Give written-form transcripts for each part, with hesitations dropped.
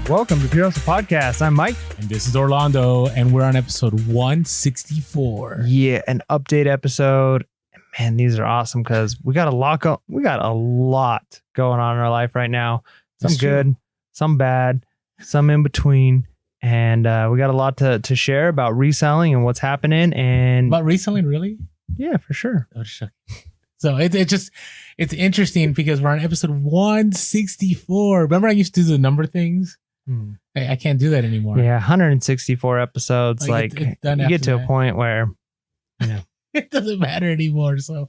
Welcome to Pure Hustle Podcast. I'm Mike. And this is Orlando, and we're on episode 164. Yeah, an update episode. Man, these are awesome because we got a lot going on in our life right now. Some good, some bad, some in between. And we got a lot to share about reselling and what's happening. And about reselling, really? Yeah, for sure. Oh, so it's interesting because we're on episode 164. Remember I used to do the number things? I can't do that anymore. Yeah, 164 episodes. It's you get to a point where, it doesn't matter anymore. So,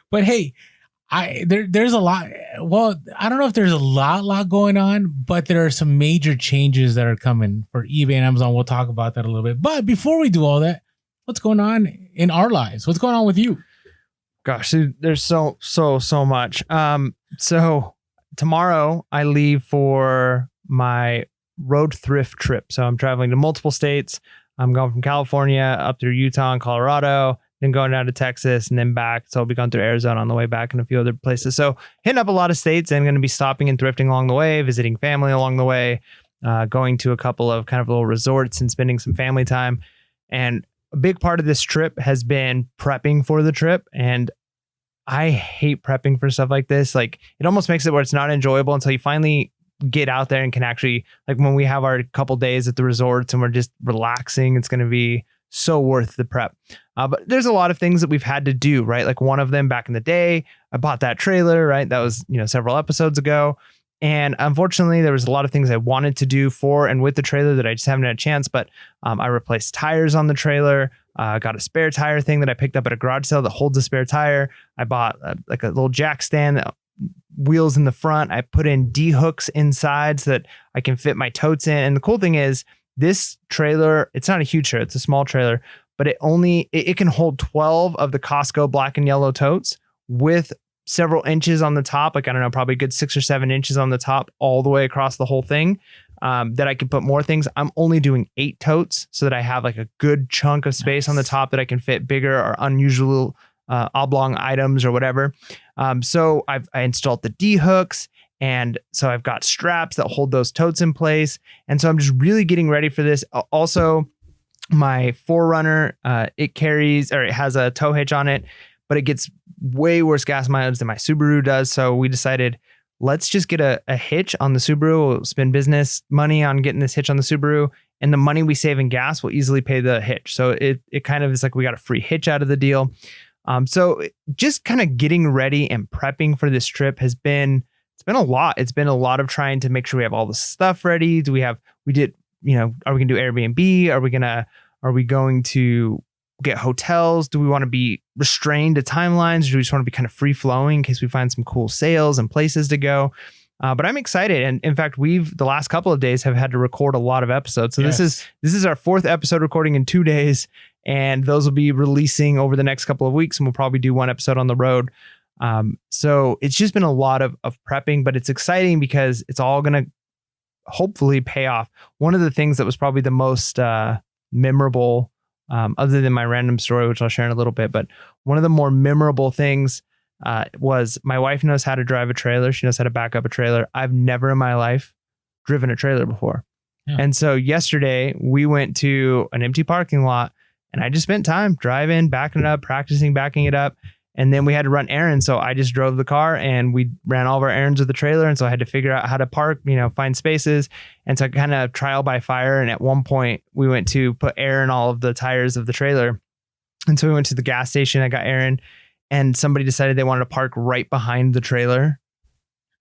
but hey, there's a lot. Well, I don't know if there's a lot going on, but there are some major changes that are coming for eBay and Amazon. We'll talk about that a little bit. But before we do all that, what's going on in our lives? What's going on with you? Gosh, there's so much. So tomorrow I leave for my road thrift trip. So I'm traveling to multiple states. I'm going from California up through Utah and Colorado, then going down to Texas and then back. So I'll be going through Arizona on the way back and a few other places. So hitting up a lot of states and going to be stopping and thrifting along the way, visiting family along the way, going to a couple of kind of little resorts and spending some family time. And a big part of this trip has been prepping for the trip. And I hate prepping for stuff like this. Like it almost makes it where it's not enjoyable until you finally get out there and can actually, like when we have our couple days at the resorts and we're just relaxing, it's going to be so worth the prep. But there's a lot of things that we've had to do, right? Like one of them back in the day, I bought that trailer, right? That was, several episodes ago. And unfortunately, there was a lot of things I wanted to do for and with the trailer that I just haven't had a chance. But I replaced tires on the trailer. Got a spare tire thing that I picked up at a garage sale that holds a spare tire. I bought like a little jack stand, wheels in the front. I put in D-hooks inside so that I can fit my totes in. And the cool thing is this trailer, it's not a huge trailer, it's a small trailer, but it can hold 12 of the Costco black and yellow totes with several inches on the top. Like, I don't know, probably a good 6 or 7 inches on the top all the way across the whole thing. That I can put more things. I'm only doing 8 totes so that I have like a good chunk of space on the top that I can fit bigger or unusual oblong items or whatever. So I installed the D-hooks, and so I've got straps that hold those totes in place. And so I'm just really getting ready for this. Also, my 4Runner, it has a tow hitch on it, but it gets way worse gas mileage than my Subaru does. So we decided, let's just get a hitch on the Subaru. We'll spend business money on getting this hitch on the Subaru, and the money we save in gas will easily pay the hitch. So it kind of is like we got a free hitch out of the deal. So just kind of getting ready and prepping for this trip it's been a lot. It's been a lot of trying to make sure we have all the stuff ready. Are we going to do Airbnb? Are we going to get hotels? Do we want to be restrained to timelines? Or do we just want to be kind of free flowing in case we find some cool sales and places to go? But I'm excited. And in fact, the last couple of days have had to record a lot of episodes. So yes. This is our 4th episode recording in 2 days. And those will be releasing over the next couple of weeks. And we'll probably do 1 episode on the road. So it's just been a lot of prepping, but it's exciting because it's all going to hopefully pay off. One of the things that was probably the most memorable, other than my random story, which I'll share in a little bit, but one of the more memorable things was my wife knows how to drive a trailer. She knows how to back up a trailer. I've never in my life driven a trailer before. Yeah. And so yesterday we went to an empty parking lot and I just spent time driving, backing it up, practicing backing it up. And then we had to run errands. So I just drove the car and we ran all of our errands with the trailer. And so I had to figure out how to park, find spaces. And so I kind of trial by fire. And at one point we went to put air in all of the tires of the trailer. And so we went to the gas station. I got air in, and somebody decided they wanted to park right behind the trailer,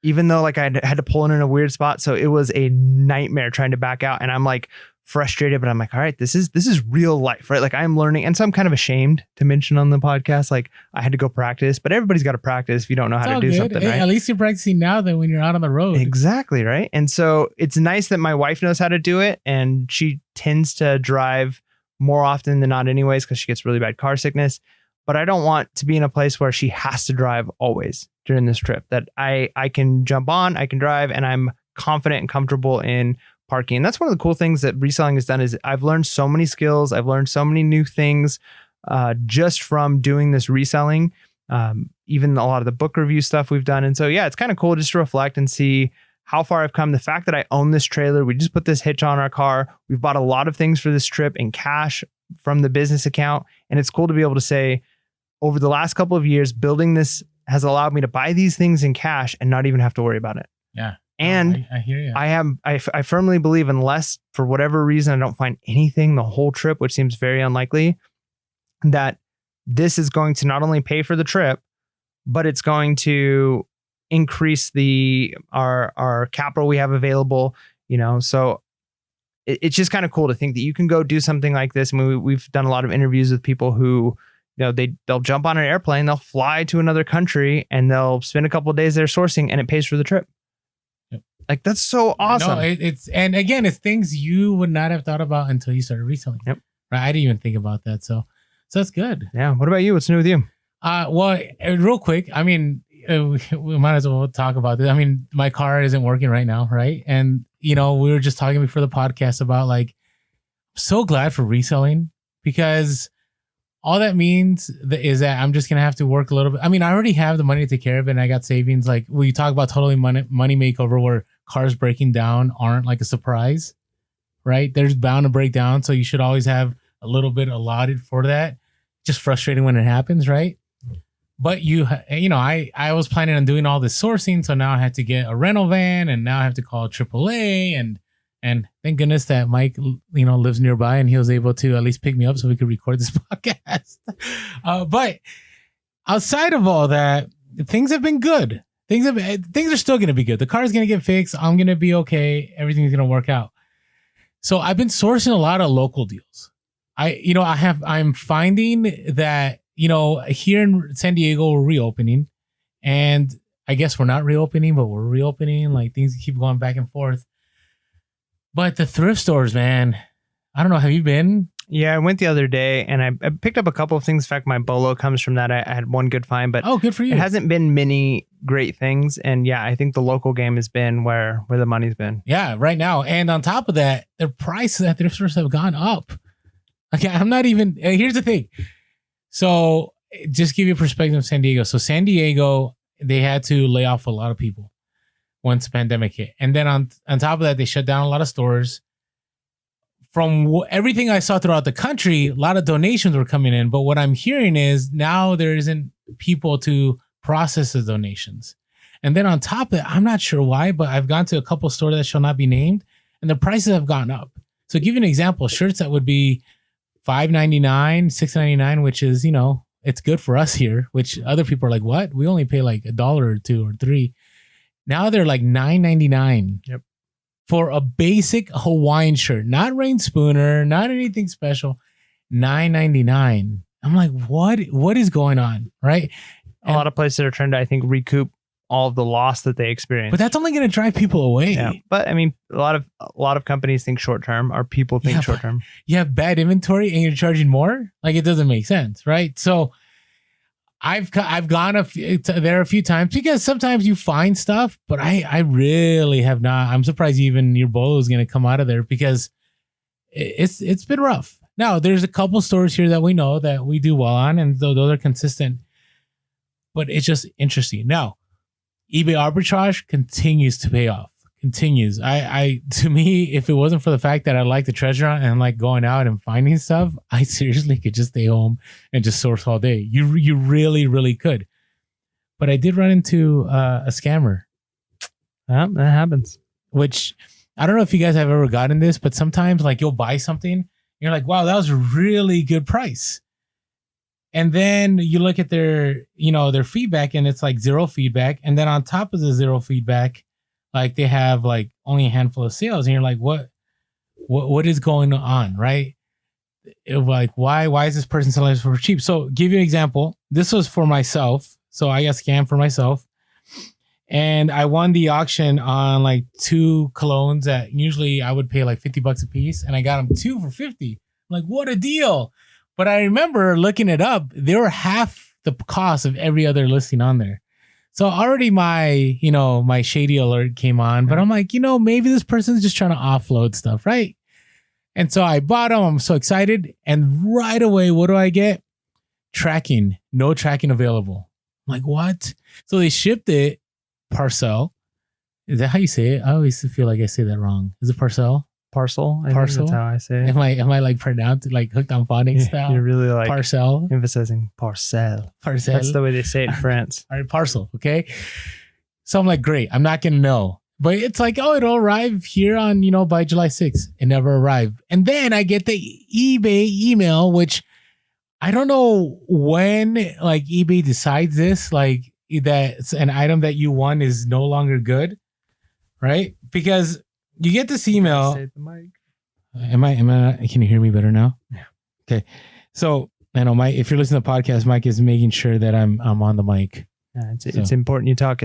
even though like I had to pull in a weird spot. So it was a nightmare trying to back out. And I'm like frustrated, but I'm like, all right, this is real life, right? Like I'm learning. And so I'm kind of ashamed to mention on the podcast, like I had to go practice, but everybody's got to practice if you don't know how to do something, right? At least you're practicing now than when you're out on the road. Exactly, right? And so it's nice that my wife knows how to do it, and she tends to drive more often than not anyways, because she gets really bad car sickness. But I don't want to be in a place where she has to drive always during this trip, that I can jump on, I can drive, and I'm confident and comfortable in parking. And that's one of the cool things that reselling has done, is I've learned so many skills. I've learned so many new things just from doing this reselling, even a lot of the book review stuff we've done. And so, yeah, it's kind of cool just to reflect and see how far I've come. The fact that I own this trailer, we just put this hitch on our car. We've bought a lot of things for this trip in cash from the business account. And it's cool to be able to say, over the last couple of years, building this has allowed me to buy these things in cash and not even have to worry about it. Yeah. And I hear you. I firmly believe, unless for whatever reason I don't find anything the whole trip, which seems very unlikely, that this is going to not only pay for the trip, but it's going to increase our capital we have available. So it's just kind of cool to think that you can go do something like this. I mean, we've done a lot of interviews with people who, they'll jump on an airplane, they'll fly to another country, and they'll spend a couple of days there sourcing, and it pays for the trip. Yep. Like, that's so awesome. No, and again, it's things you would not have thought about until you started reselling. Yep. Right. I didn't even think about that. So that's good. Yeah. What about you? What's new with you? Well, real quick, I mean, we might as well talk about this. I mean, my car isn't working right now, right? And, we were just talking before the podcast about, like, I'm so glad for reselling, because all that means is that I'm just going to have to work a little bit. I mean, I already have the money to take care of it, and I got savings. Like, we talk about totally money makeover, where cars breaking down aren't like a surprise, right? They're bound to break down. So you should always have a little bit allotted for that. Just frustrating when it happens, right? But I was planning on doing all this sourcing, so now I had to get a rental van, and now I have to call AAA, and thank goodness that Mike, lives nearby, and he was able to at least pick me up so we could record this podcast. But outside of all that, things have been good. Things are still going to be good. The car is going to get fixed. I'm going to be okay. Everything's going to work out. So I've been sourcing a lot of local deals. I'm finding that, here in San Diego, we're reopening, and I guess we're not reopening, but we're reopening. Like, things keep going back and forth. But the thrift stores, man, I don't know. Have you been? Yeah, I went the other day, and I picked up a couple of things. In fact, my BOLO comes from that. I had one good find, but oh, good for you. It hasn't been many great things. And yeah, I think the local game has been where the money's been. Yeah, right now. And on top of that, the prices at thrift stores have gone up. Okay, I'm not even. Here's the thing. So just give you a perspective of San Diego. So San Diego, they had to lay off a lot of people once the pandemic hit. And then on top of that, they shut down a lot of stores. From everything I saw throughout the country, a lot of donations were coming in. But what I'm hearing is now there isn't people to process the donations. And then on top of that, I'm not sure why, but I've gone to a couple stores that shall not be named, and the prices have gone up. So give you an example, shirts that would be $5.99, $6.99, which is, it's good for us here, which other people are like, what? We only pay like $1 or $2 or $3. Now they're like $9.99. Yep. For a basic Hawaiian shirt, not rain spooner, not anything special, $9.99. I'm like, what is going on? Right. A lot of places are trying to, I think, recoup all of the loss that they experienced. But that's only going to drive people away. Yeah. But I mean, a lot of companies think short term, or people think short term. You have bad inventory and you're charging more. Like, it doesn't make sense, right? So I've gone there a few times, because sometimes you find stuff, but I really have not. I'm surprised even your BOLO is going to come out of there, because it's been rough. Now, there's a couple stores here that we know that we do well on, and those are consistent. But it's just interesting. Now, eBay arbitrage continues to pay off. Continues. To me, if it wasn't for the fact that I like the treasure hunt and like going out and finding stuff, I seriously could just stay home and just source all day. You really, really could. But I did run into a scammer. Yeah, that happens. Which, I don't know if you guys have ever gotten this, but sometimes like you'll buy something and you're like, wow, that was a really good price. And then you look at their feedback, and it's like zero feedback. And then on top of the zero feedback, like they have like only a handful of sales, and you're like, what is going on, right? Like, why is this person selling this for cheap? So give you an example. This was for myself. So I got scammed for myself, and I won the auction on like 2 colognes that usually I would pay like $50 a piece, and I got them 2 for $50. I'm like, what a deal. But I remember looking it up. They were half the cost of every other listing on there. So already my shady alert came on, but I'm like, maybe this person's just trying to offload stuff, right? And so I bought them. I'm so excited. And right away, what do I get? Tracking. No tracking available. I'm like, what? So they shipped it parcel. Is that how you say it? I always feel like I say that wrong. Is it parcel? Parcel. I think Parcel? that's how I say it. Am I like pronounced like hooked on phonics style? You're really like Parcel. emphasizing parcel. Parcel. That's the way they say it in France. All right, parcel. Okay. So I'm like, great. I'm not gonna know. But it's like, oh, it'll arrive here on, by July 6th. It never arrived. And then I get the eBay email, which I don't know when like eBay decides this, like that an item that you won is no longer good. Right? Because you get this email. Say the mic. Am I can you hear me better now? Yeah. Okay. So I know if you're listening to the podcast, Mike is making sure that I'm on the mic. Yeah, it's important you talk.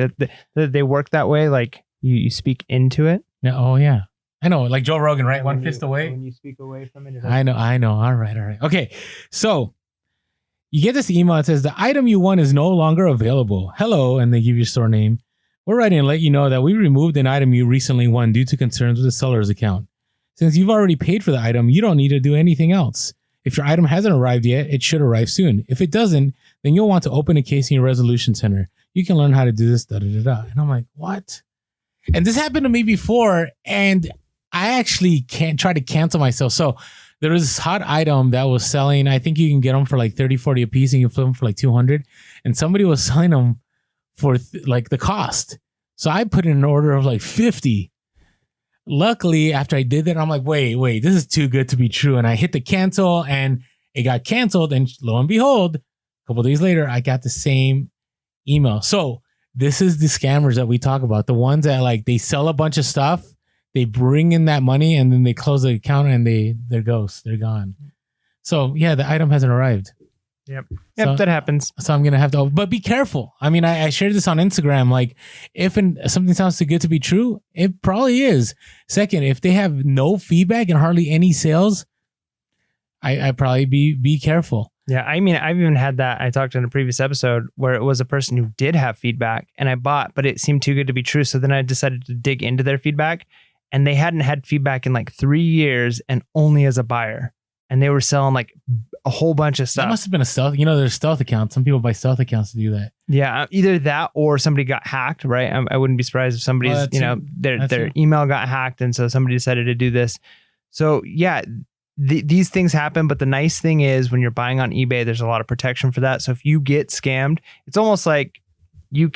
They work that way. Like you speak into it. Yeah. Oh yeah. I know. Like Joe Rogan, right? One fist away. When you speak away from it. I know. All right. Okay. So you get this email that says the item you won is no longer available. Hello. And they give you store name. We're writing to let you know that we removed an item you recently won due to concerns with the seller's account. Since you've already paid for the item, you don't need to do anything else. If your item hasn't arrived yet, it should arrive soon. If it doesn't, then you'll want to open a case in your resolution center. You can learn how to do this, And I'm like, what? And this happened to me before, and I actually can't try to cancel myself. So there was this hot item that was selling. I think you can get them for like 30, 40 a piece, and you can flip them for like 200. And somebody was selling them for like the cost. So I put in an order of like 50. Luckily, after I did that, I'm like, wait, this is too good to be true. And I hit the cancel and it got canceled. And lo and behold, a couple of days later, I got the same email. So this is the scammers that we talk about. The ones that like they sell a bunch of stuff, they bring in that money and then they close the account and they're ghosts. They're gone. So yeah, the item hasn't arrived. Yep, So- that happens. So I'm going to have to, but be careful. I mean, I shared this on Instagram. Like if something sounds too good to be true, it probably is. Second, if they have no feedback and hardly any sales, I probably be careful. Yeah, I mean, I've even had that. I talked in a previous episode where it was a person who did have feedback and I bought, but it seemed too good to be true. So then I decided to dig into their feedback and they hadn't had feedback in like 3 years and only as a buyer. And they were selling like a whole bunch of stuff. That must have been a stealth. There's stealth accounts. Some people buy stealth accounts to do that. Yeah, either that or somebody got hacked, right? I wouldn't be surprised if somebody's, their email got hacked. And so somebody decided to do this. So yeah, these things happen. But the nice thing is when you're buying on eBay, there's a lot of protection for that. So if you get scammed, it's almost like do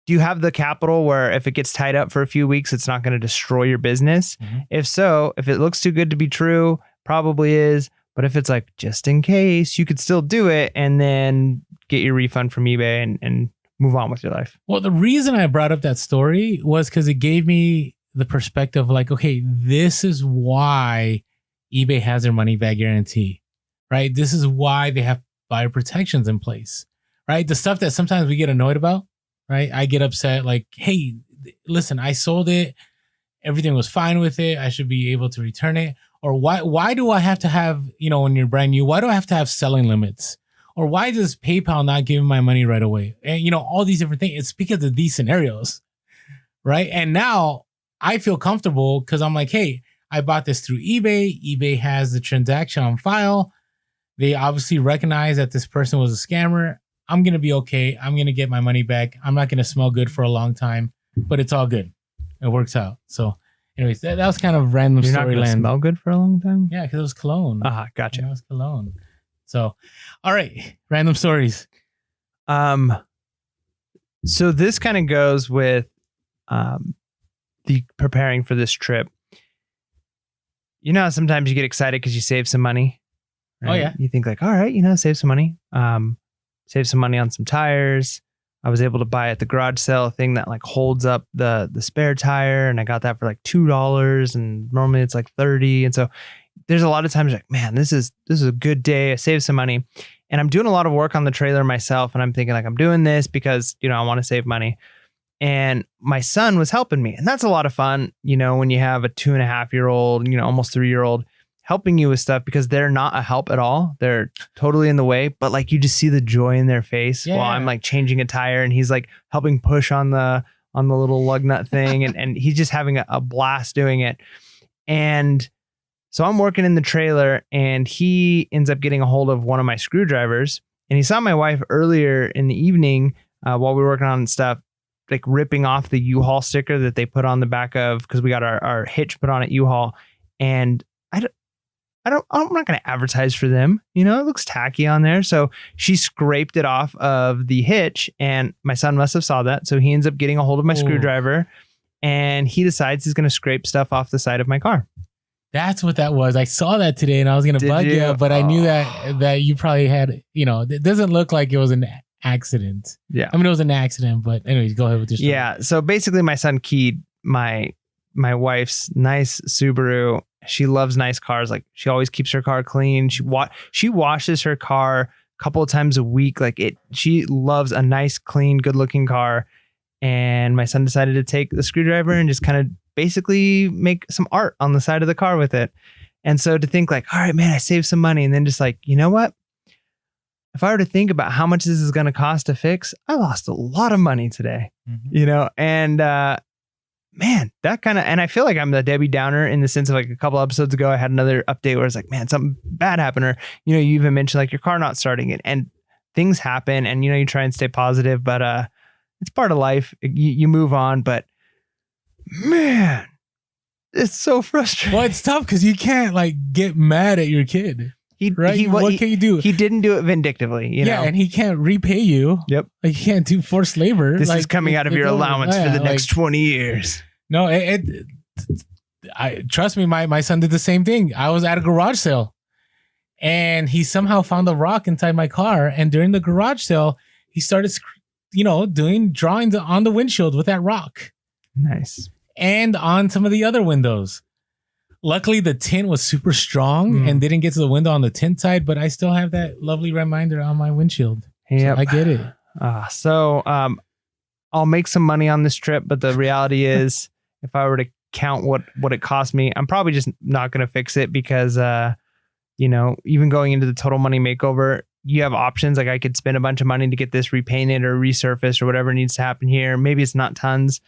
you have the capital where if it gets tied up for a few weeks, it's not going to destroy your business? Mm-hmm. If so, if it looks too good to be true, probably is. But if it's like, just in case, you could still do it and then get your refund from eBay and move on with your life. Well, the reason I brought up that story was because it gave me the perspective like, okay, this is why eBay has their money back guarantee, right? This is why they have buyer protections in place, right? The stuff that sometimes we get annoyed about, right? I get upset like, hey, listen, I sold it. Everything was fine with it. I should be able to return it. Or why do I have to have, when you're brand new, why do I have to have selling limits? Or why does PayPal not give me my money right away? And, all these different things. It's because of these scenarios, right? And now I feel comfortable because I'm like, hey, I bought this through eBay. eBay has the transaction on file. They obviously recognize that this person was a scammer. I'm going to be okay. I'm going to get my money back. I'm not going to smell good for a long time, but it's all good. It works out. So anyways, that was kind of random You're not going to storyland. smell good for a long time? Yeah, because it was cologne. Gotcha. It was cologne. So, all right, random stories. So this kind of goes with the preparing for this trip. Sometimes you get excited because you save some money. Right? Oh yeah. You think like, all right, save some money. Save some money on some tires. I was able to buy at the garage sale a thing that like holds up the spare tire, and I got that for like $2, and normally it's like $30. And so there's a lot of times like, man, this is a good day. I saved some money, and I'm doing a lot of work on the trailer myself, and I'm thinking like I'm doing this because I want to save money. And my son was helping me, and that's a lot of fun. When you have a 2.5-year-old, almost 3-year-old helping you with stuff because they're not a help at all. They're totally in the way, but like you just see the joy in their face while I'm like changing a tire, and he's like helping push on the little lug nut thing, and he's just having a blast doing it. And so I'm working in the trailer, and he ends up getting a hold of one of my screwdrivers, and he saw my wife earlier in the evening while we were working on stuff, like ripping off the U-Haul sticker that they put on the back of, because we got our hitch put on at U-Haul, and I'm not going to advertise for them. You know, it looks tacky on there. So she scraped it off of the hitch, and my son must have saw that. So he ends up getting a hold of my screwdriver, and he decides he's going to scrape stuff off the side of my car. That's what that was. I saw that today, and I was going to bug you, but I knew that you probably had, you know, it doesn't look like it was an accident. Yeah. I mean, it was an accident, but anyways, go ahead with your story. Yeah. So basically my son keyed my wife's nice Subaru. She loves nice cars. Like, she always keeps her car clean. She washes her car a couple of times a week. She loves a nice, clean, good looking car. And my son decided to take the screwdriver and just kind of basically make some art on the side of the car with it. And so to think like, all right, man, I saved some money. And then just like, you know what? If I were to think about how much this is going to cost to fix, I lost a lot of money today, you know? And, man, that kind of, and I feel like I'm the Debbie Downer in the sense of like a couple episodes ago, I had another update where it's like, man, something bad happened. Or, you know, you even mentioned like your car not starting it, and things happen, and, you know, you try and stay positive, but, it's part of life. You move on, but man, it's so frustrating. Well, it's tough because you can't like get mad at your kid. What can you do? He didn't do it vindictively, you know? And he can't repay you. Yep. Like, he can't do forced labor. This is coming out of your allowance for the next 20 years. No, trust me, my son did the same thing. I was at a garage sale, and he somehow found a rock inside my car. And during the garage sale, he started, you know, doing drawings on the windshield with that rock. Nice. And on some of the other windows. Luckily, the tint was super strong and didn't get to the window on the tint side, but I still have that lovely reminder on my windshield. Yeah, so I get it. So I'll make some money on this trip, but the reality is, if I were to count what it cost me, I'm probably just not going to fix it because, you know, even going into the total money makeover, you have options. Like, I could spend a bunch of money to get this repainted or resurfaced or whatever needs to happen here. Maybe it's not tons,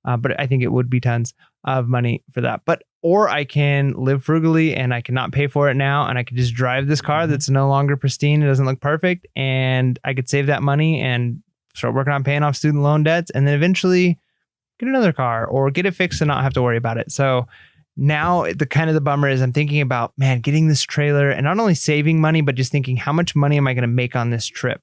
but I think it would be tons of money for that. Or I can live frugally and I cannot pay for it now, and I could just drive this car that's no longer pristine. It doesn't look perfect, and I could save that money and start working on paying off student loan debts, and then eventually get another car or get it fixed and not have to worry about it. So now the bummer is I'm thinking about, man, getting this trailer and not only saving money, but just thinking, how much money am I going to make on this trip?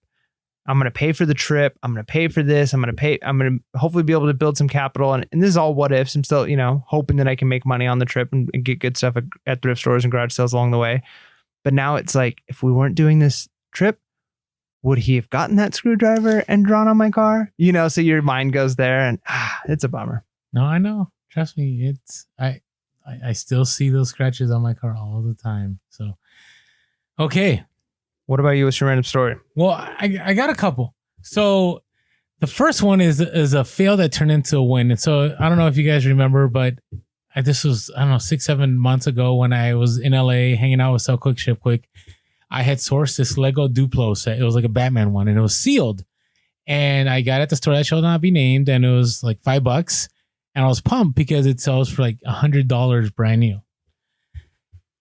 I'm going to pay for the trip. I'm going to pay for this. I'm going to hopefully be able to build some capital. And this is all what ifs. I'm still, you know, hoping that I can make money on the trip and get good stuff at thrift stores and garage sales along the way. But now it's like, if we weren't doing this trip, would he have gotten that screwdriver and drawn on my car? You know, so your mind goes there, and it's a bummer. No, I know. Trust me. I still see those scratches on my car all the time. So, okay. What about you? What's your random story? Well, I got a couple. So the first one is a fail that turned into a win. And so I don't know if you guys remember, but this was, 6-7 months ago when I was in LA hanging out with Sell Quick Ship Quick. I had sourced this Lego Duplo set. It was like a Batman one, and it was sealed. And I got it at the store that shall not be named, and it was like $5. And I was pumped because it sells for like $100 brand new.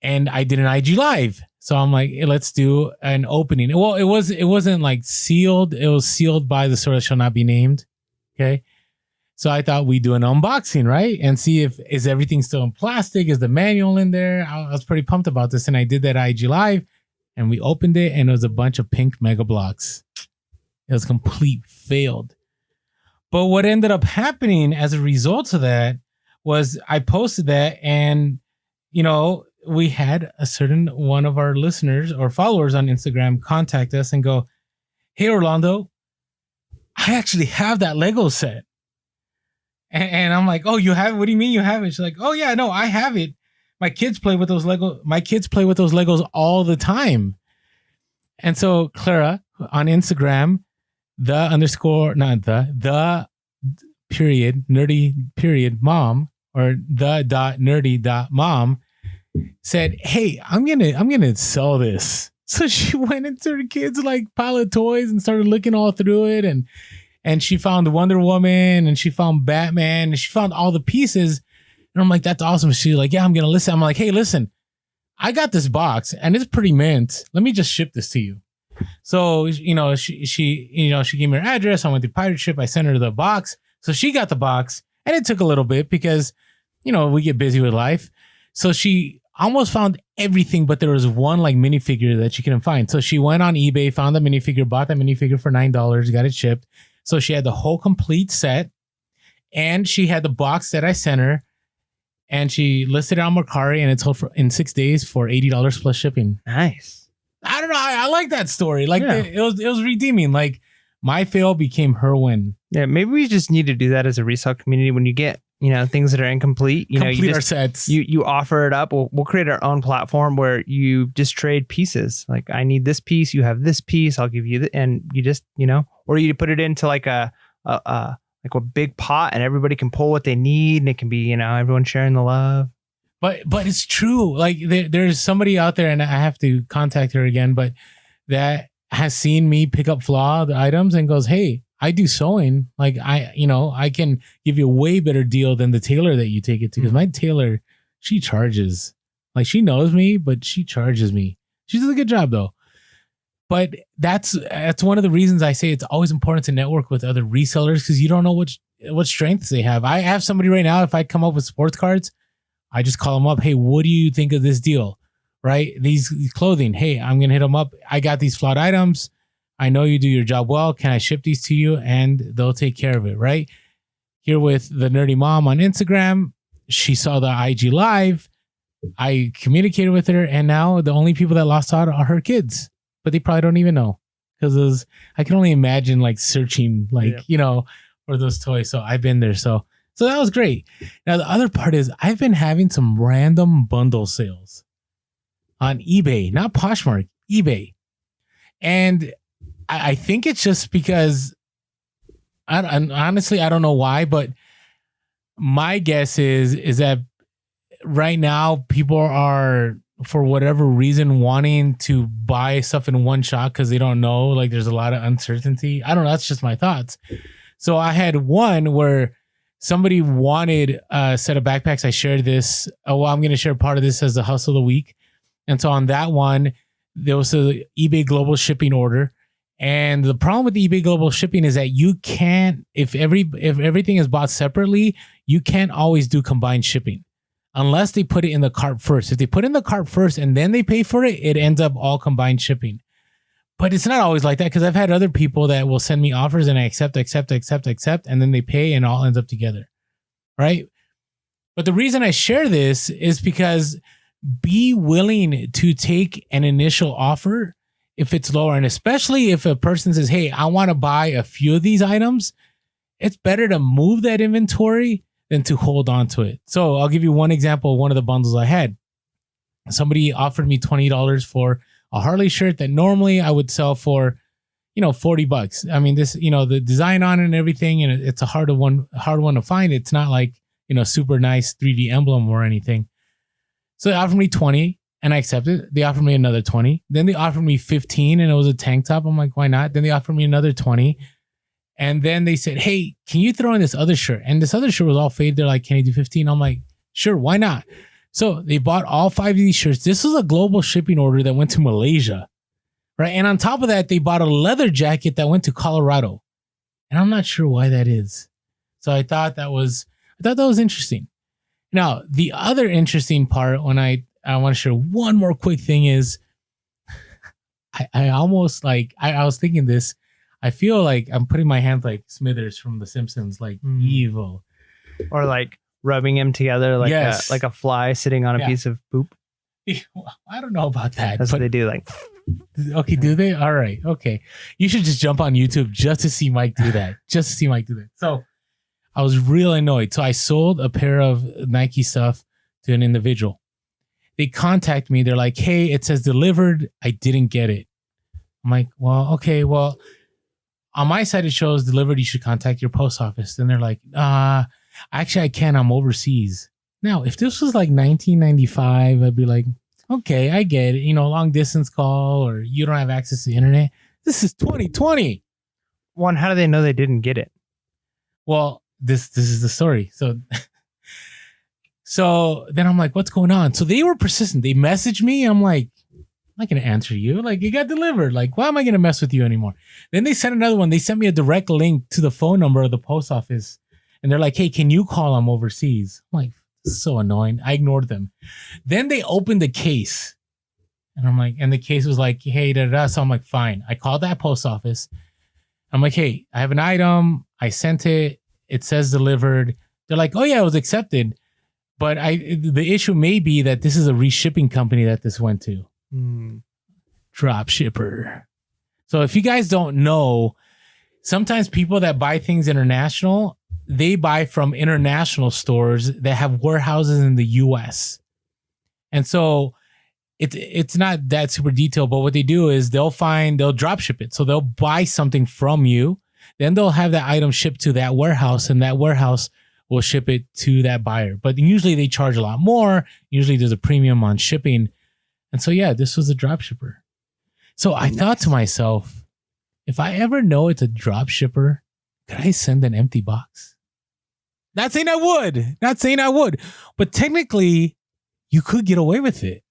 And I did an IG live. So I'm like, hey, let's do an opening. Well, it wasn't like sealed. It was sealed by the store that shall not be named. Okay. So I thought we'd do an unboxing, right? And see is everything still in plastic? Is the manual in there? I was pretty pumped about this. And I did that IG live, and we opened it, and it was a bunch of pink Mega Blocks. It was complete failed. But what ended up happening as a result of that was I posted that, and, you know, we had a certain one of our listeners or followers on Instagram contact us and go, "Hey, Orlando, I actually have that Lego set." And I'm like, "Oh, you have it? What do you mean you have it?" She's like, "Oh yeah, no, I have it. My kids play with those Legos all the time." And so Clara on Instagram, nerdy.mom or the.nerdy.mom said, "Hey, I'm gonna sell this." So she went into her kids' like pile of toys and started looking all through it, and she found Wonder Woman, and she found Batman, and she found all the pieces. And I'm like, "That's awesome." She's like, "Yeah, I'm gonna listen." I'm like, "Hey, listen, I got this box and it's pretty mint. Let me just ship this to you." So, you know, she gave me her address. I went to Pirate Ship. I sent her the box. So she got the box, and it took a little bit because, we get busy with life. So she almost found everything, but there was one like minifigure that she couldn't find. So she went on eBay, found the minifigure, bought that minifigure for $9, got it shipped. So she had the whole complete set, and she had the box that I sent her, and she listed it on Mercari, and it sold in 6 days for $80 plus shipping. Nice. I don't know. I like that story. Like it was redeeming. Like my fail became her win. Yeah, maybe we just need to do that as a resale community. When you get things that are incomplete, complete our sets. You offer it up. We'll create our own platform where you just trade pieces. Like I need this piece, you have this piece. I'll give you and you just or you put it into like a big pot, and everybody can pull what they need, and it can be everyone sharing the love. But it's true. Like there's somebody out there, and I have to contact her again, but that has seen me pick up flawed items and goes, "Hey, I do sewing. Like I can give you a way better deal than the tailor that you take it to, because my tailor, she charges. Like she knows me, but she charges me. She does a good job though. But that's one of the reasons I say it's always important to network with other resellers, because you don't know what strengths they have. I have somebody right now. If I come up with sports cards, I just call them up. Hey, what do you think of this deal? Right? These clothing. Hey, I'm going to hit them up. I got these flawed items. I know you do your job well. Can I ship these to you? And they'll take care of it. Right? Here with the Nerdy Mom on Instagram, she saw the IG live. I communicated with her, and now the only people that lost out are her kids, but they probably don't even know, because I can only imagine like searching for those toys. So I've been there. So that was great. Now, the other part is I've been having some random bundle sales on eBay, not Poshmark, eBay. And I think it's just because, honestly, I don't know why, but my guess is that right now people are, for whatever reason, wanting to buy stuff in one shot because they don't know. Like there's a lot of uncertainty. I don't know. That's just my thoughts. So I had one where somebody wanted a set of backpacks. I shared this. I'm going to share part of this as the hustle of the week. And so on that one, there was a eBay global shipping order. And the problem with the eBay global shipping is that you can't, if everything is bought separately, you can't always do combined shipping unless they put it in the cart first. If they put it in the cart first and then they pay for it, it ends up all combined shipping. But it's not always like that, because I've had other people that will send me offers and I accept, and then they pay and it all ends up together. Right? But the reason I share this is because be willing to take an initial offer if it's lower. And especially if a person says, hey, I want to buy a few of these items, it's better to move that inventory than to hold on to it. So I'll give you one example of one of the bundles I had. Somebody offered me $20 for a Harley shirt that normally I would sell for, $40. I mean, this, the design on it and everything, and it's a hard one to find. It's not like, super nice 3D emblem or anything. So they offered me 20 and I accepted. They offered me another 20. Then they offered me 15 and it was a tank top. I'm like, why not? Then they offered me another 20. And then they said, hey, can you throw in this other shirt? And this other shirt was all faded. They're like, can you do 15? I'm like, sure, why not? So they bought all 5 of these shirts. This was a global shipping order that went to Malaysia, right? And on top of that, they bought a leather jacket that went to Colorado. And I'm not sure why that is. So I thought that was interesting. Now, the other interesting part, when I want to share one more quick thing, is I almost like, I was thinking this, I feel like I'm putting my hands like Smithers from The Simpsons, like evil. Or like rubbing him together like Yes. like a fly sitting on a piece of poop. I don't know about that. That's what they do. Like, okay, do they? All right. Okay. You should just jump on YouTube just to see Mike do that. So I was real annoyed. So I sold a pair of Nike stuff to an individual. They contact me. They're like, hey, it says delivered. I didn't get it. I'm like, well, okay. Well, on my side, it shows delivered. You should contact your post office. Then they're like, actually, I can't. I'm overseas. Now, if this was like 1995, I'd be like, okay, I get it. Long distance call, or you don't have access to the internet. This is 2020. One, how do they know they didn't get it? Well, this is the story. So then I'm like, what's going on? So they were persistent. They messaged me. I'm like, I'm not going to answer you. Like, it got delivered. Like, why am I going to mess with you anymore? Then they sent another one. They sent me a direct link to the phone number of the post office And they're like, hey, can you call them overseas? I'm like, this is so annoying. I ignored them. Then they opened the case. And I'm like, and the case was like, hey, da, da, da. So I'm like, fine. I called that post office. I'm like, hey, I have an item. I sent it. It says delivered. They're like, oh, yeah, it was accepted. But the issue may be that this is a reshipping company that this went to. Drop shipper. So if you guys don't know, sometimes people that buy things international, they buy from international stores that have warehouses in the US. And so it's not that super detailed, but what they do is they'll drop ship it. So they'll buy something from you, then they'll have that item shipped to that warehouse, and that warehouse will ship it to that buyer. But usually they charge a lot more. Usually there's a premium on shipping. And so, yeah, this was a drop shipper. So I thought to myself, if I ever know it's a drop shipper, could I send an empty box? Not saying I would, but technically you could get away with it.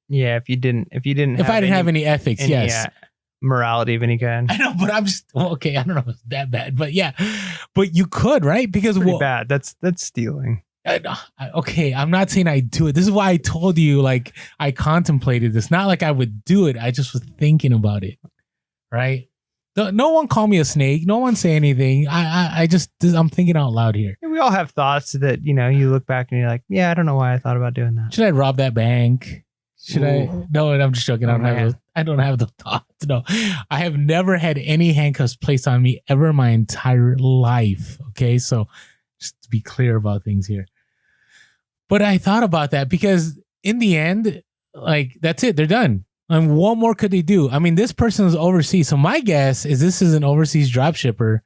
Yeah, if I didn't have any ethics, yes. Morality of any kind. I know, but I'm just okay. I don't know if it's that bad, but yeah, but you could, right? Because pretty bad. That's stealing. Okay, I'm not saying I do it. This is why I told you, like, I contemplated this. Not like I would do it. I just was thinking about it, right? No one call me a snake. No one say anything. I'm thinking out loud here. We all have thoughts that, you look back and you're like, yeah, I don't know why I thought about doing that. Should I rob that bank? Should I? No, I'm just joking. I don't have the thoughts. No, I have never had any handcuffs placed on me ever in my entire life. Okay, so just to be clear about things here. But I thought about that because in the end, like, that's it. They're done. And what more could they do? I mean, this person is overseas. So my guess is this is an overseas drop shipper,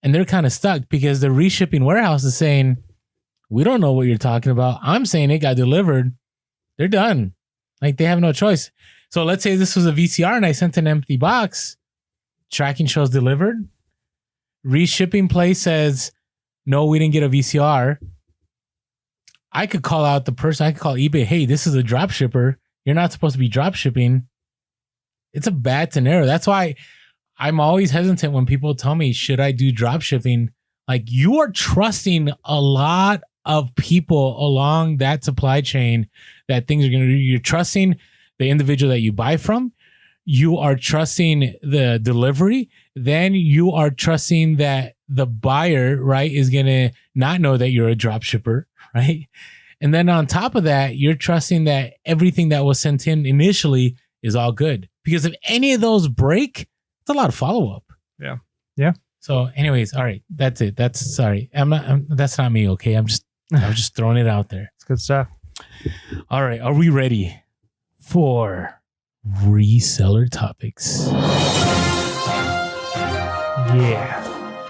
and they're kind of stuck because the reshipping warehouse is saying, we don't know what you're talking about. I'm saying it got delivered. They're done. Like, they have no choice. So let's say this was a VCR and I sent an empty box. Tracking shows delivered. Reshipping place says, no, we didn't get a VCR. I could call out the person. I could call eBay. Hey, this is a drop shipper. You're not supposed to be drop shipping. It's a bad scenario. That's why I'm always hesitant when people tell me, should I do drop shipping? Like, you are trusting a lot of people along that supply chain that things are going to do. You're trusting the individual that you buy from. You are trusting the delivery. Then you are trusting that the buyer, right, is going to not know that you're a drop shipper, right? And then on top of that, you're trusting that everything that was sent in initially is all good. Because if any of those break, it's a lot of follow-up. Yeah. Yeah. So anyways, all right, that's it. That's not me. Okay. I was just throwing it out there. It's good stuff. All right. Are we ready for reseller topics? Yeah.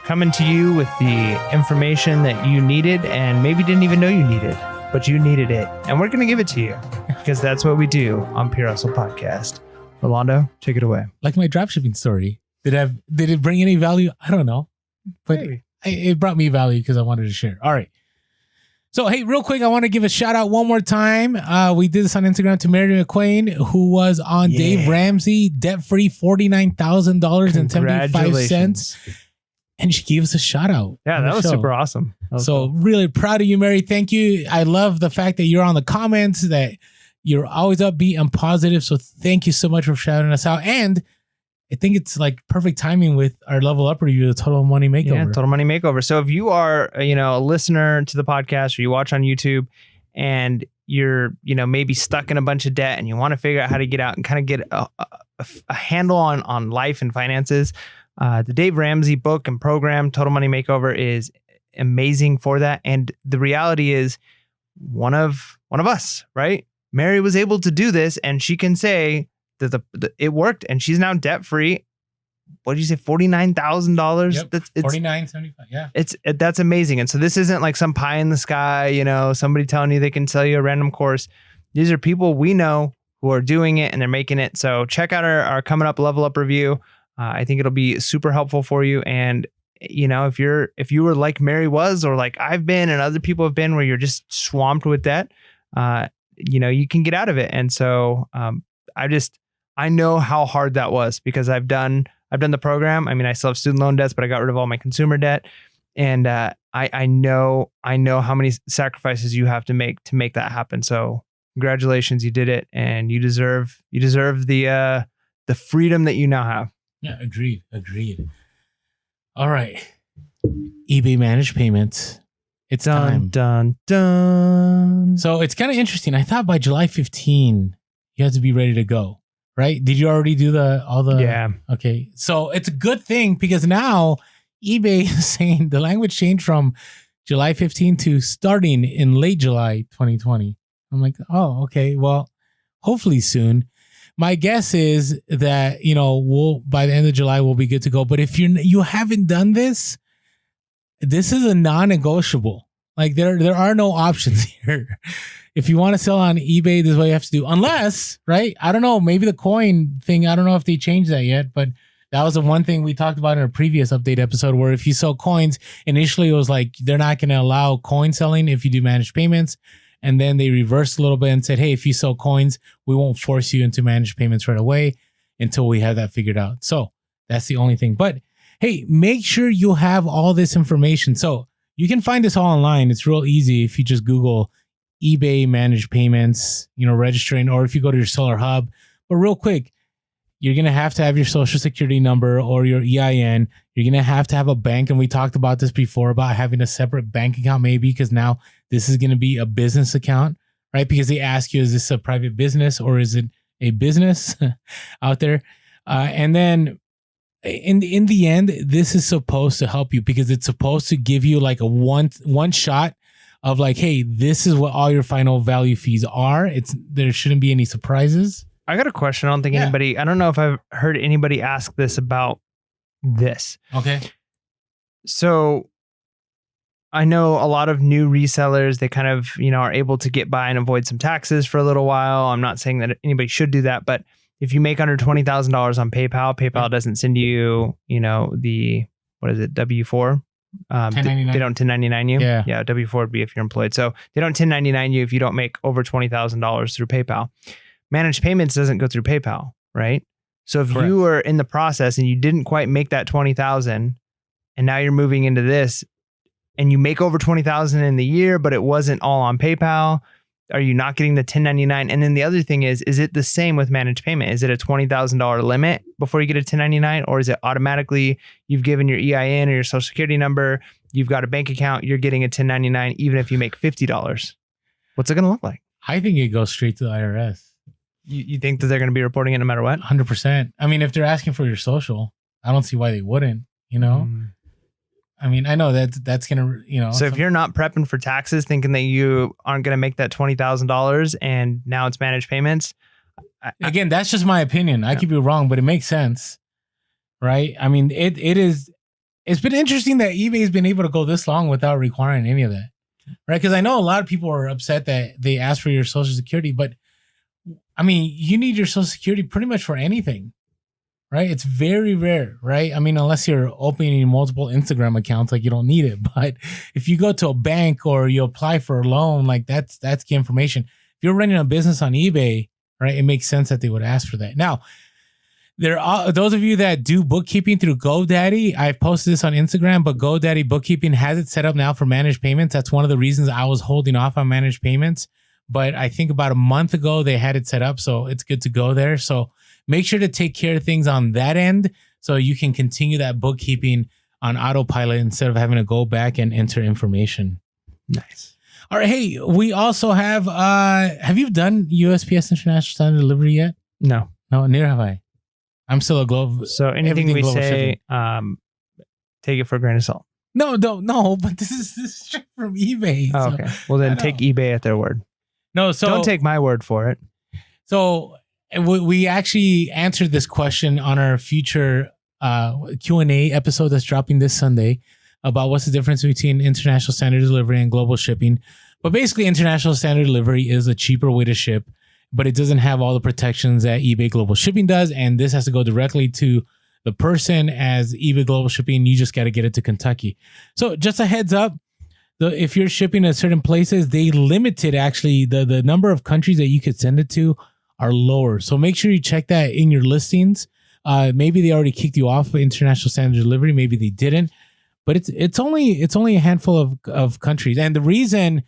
Coming to you with the information that you needed and maybe didn't even know you needed, but you needed it. And we're going to give it to you because that's what we do on Pure Hustle Podcast. Rolando, take it away. Like my dropshipping story. Did it bring any value? I don't know. But it brought me value because I wanted to share. All right. So, hey, real quick, I want to give a shout out one more time. We did this on Instagram to Mary McQueen, who was on Dave Ramsey, debt-free, $49,000.75. And she gave us a shout out. Yeah, that was super awesome. So really proud of you, Mary. Thank you. I love the fact that you're on the comments, that you're always upbeat and positive. So thank you so much for shouting us out. And I think it's like perfect timing with our level up review, the Total Money Makeover. Yeah, Total Money Makeover. So if you are, a listener to the podcast or you watch on YouTube and you're, maybe stuck in a bunch of debt and you want to figure out how to get out and kind of get a handle on life and finances, the Dave Ramsey book and program, Total Money Makeover, is amazing for that. And the reality is one of us, right? Mary was able to do this and she can say that it worked and she's now debt free. What did you say? $49,000? Yep, that's $49.75. Yeah. That's amazing. And so this isn't like some pie in the sky, somebody telling you they can sell you a random course. These are people we know who are doing it and they're making it. So check out our coming up level up review. I think it'll be super helpful for you. And if you were like Mary was, or like I've been and other people have been, where you're just swamped with debt, you can get out of it. And so I know how hard that was because I've done the program. I mean, I still have student loan debts, but I got rid of all my consumer debt. And I know how many sacrifices you have to make that happen. So congratulations, you did it, and you deserve the freedom that you now have. Yeah, agreed. All right, eBay managed payments. It's time. Dun. So it's kind of interesting. I thought by July 15, you have to be ready to go, right? Did you already do all the? Yeah. Okay. So it's a good thing because now eBay is saying the language changed from July 15 to starting in late July 2020. I'm like, oh, okay. Well, hopefully soon. My guess is that, we'll by the end of July, we'll be good to go. But if you haven't done this is a non-negotiable. Like there are no options here. If you want to sell on eBay, this is what you have to do. Unless, right? I don't know. Maybe the coin thing. I don't know if they changed that yet, but that was the one thing we talked about in a previous update episode where if you sell coins, initially it was like they're not going to allow coin selling if you do managed payments. And then they reversed a little bit and said, hey, if you sell coins, we won't force you into managed payments right away until we have that figured out. So that's the only thing. But hey, make sure you have all this information. So you can find this all online. It's real easy if you just Google eBay managed payments, registering, or if you go to your seller hub. But real quick, you're going to have your social security number or your EIN. You're going to have a bank. And we talked about this before about having a separate bank account, maybe, because now this is going to be a business account, right? Because they ask you, is this a private business or is it a business out there? And then in the end, this is supposed to help you because it's supposed to give you like a one shot of like, hey, this is what all your final value fees are. There shouldn't be any surprises. I got a question. I don't think I don't know if I've heard anybody ask this about this. Okay. So I know a lot of new resellers, they kind of, are able to get by and avoid some taxes for a little while. I'm not saying that anybody should do that, but if you make under $20,000 on PayPal doesn't send you, the, what is it, W-4? 1099. They don't 1099 you. Yeah. Yeah. W-4 would be if you're employed. So they don't 1099 you if you don't make over $20,000 through PayPal. Managed payments doesn't go through PayPal, right? So if Correct. you were in the process and you didn't quite make that 20,000 and now you're moving into this and you make over 20,000 in the year, but it wasn't all on PayPal, are you not getting the 1099? And then the other thing is it the same with managed payment? Is it a $20,000 limit before you get a 1099? Or is it automatically you've given your EIN or your social security number, you've got a bank account, you're getting a 1099 even if you make $50? What's it going to look like? I think it goes straight to the IRS. You think that they're going to be reporting it no matter what? 100%. I mean, if they're asking for your social, I don't see why they wouldn't, I mean, I know that's going to, So if you're not prepping for taxes, thinking that you aren't going to make that $20,000 and now it's managed payments. Again, that's just my opinion. I could be wrong, but it makes sense. Right. I mean, it's been interesting that eBay has been able to go this long without requiring any of that. Right. Because I know a lot of people are upset that they ask for your social security, but I mean, you need your social security pretty much for anything, right? It's very rare, right? I mean, unless you're opening multiple Instagram accounts, like you don't need it. But if you go to a bank or you apply for a loan, like that's key information. If you're running a business on eBay, right, it makes sense that they would ask for that. Now, there are those of you that do bookkeeping through GoDaddy. I've posted this on Instagram, but GoDaddy bookkeeping has it set up now for managed payments. That's one of the reasons I was holding off on managed payments. But I think about a month ago, they had it set up. So it's good to go there. So make sure to take care of things on that end so you can continue that bookkeeping on autopilot instead of having to go back and enter information. Nice. All right. Hey, we also have you done USPS International Standard Delivery yet? No. No, neither have I. I'm still a global. So anything we say, take it for a grain of salt. No, but this is straight from eBay. Oh, okay. Well, then take eBay at their word. No, so don't take my word for it. So we actually answered this question on our future Q&A episode that's dropping this Sunday about what's the difference between international standard delivery and global shipping. But basically, international standard delivery is a cheaper way to ship, but it doesn't have all the protections that eBay Global Shipping does. And this has to go directly to the person. As eBay Global Shipping, you just got to get it to Kentucky. So just a heads up. If you're shipping to certain places, they limited actually the number of countries that you could send it to are lower. So make sure you check that in your listings. Maybe they already kicked you off of international standard delivery. Maybe they didn't. but it's only a handful of countries. And the reason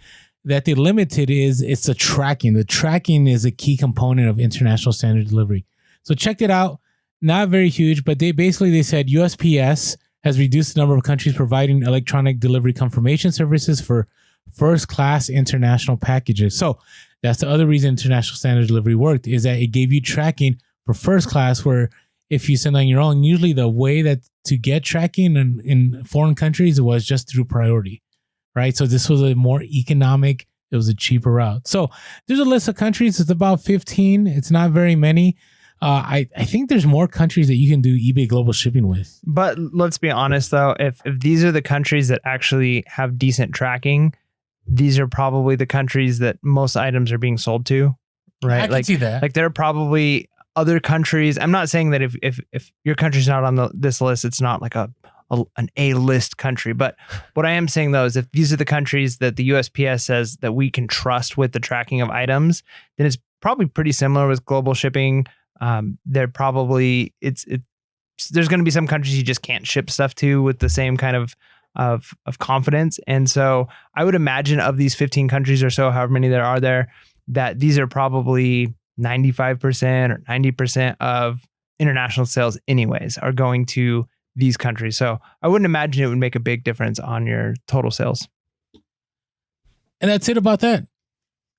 that they limited is it's the tracking. The tracking is a key component of international standard delivery. So check it out. Not very huge, but they said USPS has reduced the number of countries providing electronic delivery confirmation services for first-class international packages. So that's the other reason international standard delivery worked, is that it gave you tracking for first class, where if you send on your own, usually the way that to get tracking in foreign countries was just through priority, right? So this was a more economic, it was a cheaper route. So there's a list of countries. It's about 15. It's not very many. I think there's more countries that you can do eBay global shipping with. But let's be honest, though, if these are the countries that actually have decent tracking, these are probably the countries that most items are being sold to, right? I can see that. Like there are probably other countries. I'm not saying that if your country's not on this list, it's not like an A-list country. But what I am saying, though, is if these are the countries that the USPS says that we can trust with the tracking of items, then it's probably pretty similar with global shipping. They're probably there's going to be some countries you just can't ship stuff to with the same kind of confidence. And so I would imagine of these 15 countries or so, however many there are there, that these are probably 95% or 90% of international sales anyways are going to these countries. So I wouldn't imagine it would make a big difference on your total sales. And that's it about that.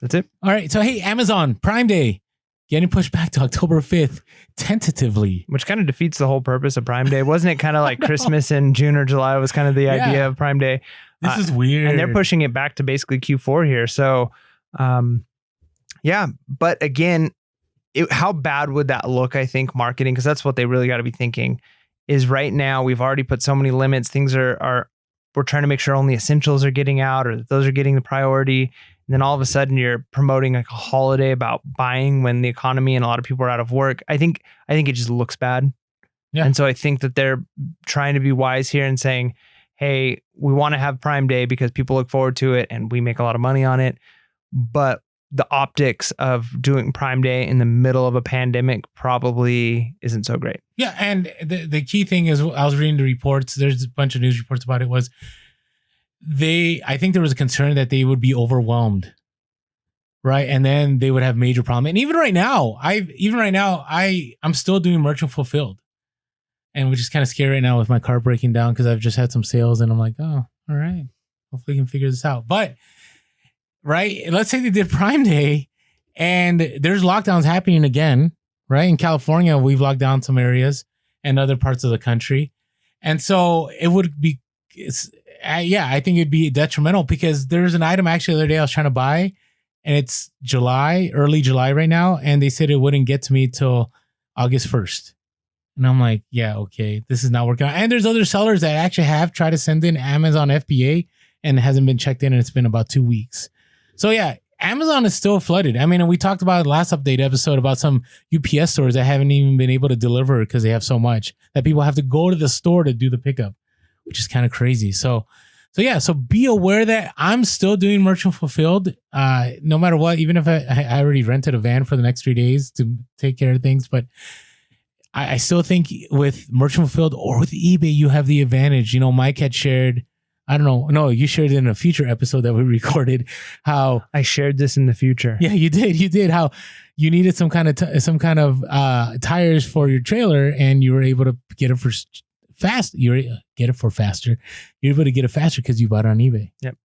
That's it. All right. So, hey, Amazon Prime Day getting pushed back to October 5th, tentatively. Which kind of defeats the whole purpose of Prime Day. Wasn't it kind of like Christmas in June or July was kind of the idea of Prime Day? This is weird. And they're pushing it back to basically Q4 here. So, yeah. But again, how bad would that look, I think, marketing? Because that's what they really got to be thinking is right now we've already put so many limits. Things we're trying to make sure only essentials are getting out or that those are getting the priority. And then all of a sudden you're promoting like a holiday about buying when the economy and a lot of people are out of work. I think it just looks bad. Yeah. And so I think that they're trying to be wise here and saying, hey, we want to have Prime Day because people look forward to it and we make a lot of money on it. But the optics of doing Prime Day in the middle of a pandemic probably isn't so great. Yeah. And the key thing is I was reading the reports. There's a bunch of news reports about it was I think there was a concern that they would be overwhelmed, right? And then they would have major problem. And even right now, I'm still doing merchant fulfilled, and which is kind of scary right now with my car breaking down because I've just had some sales, and I'm like, oh, all right, hopefully we can figure this out. But right, let's say they did Prime Day, and there's lockdowns happening again, right? In California, we've locked down some areas and other parts of the country, and so it would be. I think it'd be detrimental because there's an item actually the other day I was trying to buy and it's early July right now. And they said it wouldn't get to me till August 1st. And I'm like, yeah, okay, this is not working out. And there's other sellers that actually have tried to send in Amazon FBA and it hasn't been checked in and it's been about 2 weeks. So yeah, Amazon is still flooded. I mean, we talked about last update episode about some UPS stores that haven't even been able to deliver because they have so much that people have to go to the store to do the pickup, which is kind of crazy. So be aware that I'm still doing merchant fulfilled, no matter what, even if I already rented a van for the next 3 days to take care of things. But I still think with merchant fulfilled or with eBay, you have the advantage. You know, Mike had shared, I don't know. No, you shared it in a future episode that we recorded how I shared this in the future. Yeah, you did. How you needed some kind of tires for your trailer and you were able to get it for fast. You get it for faster. You're able to get it faster because you bought it on eBay. Yep.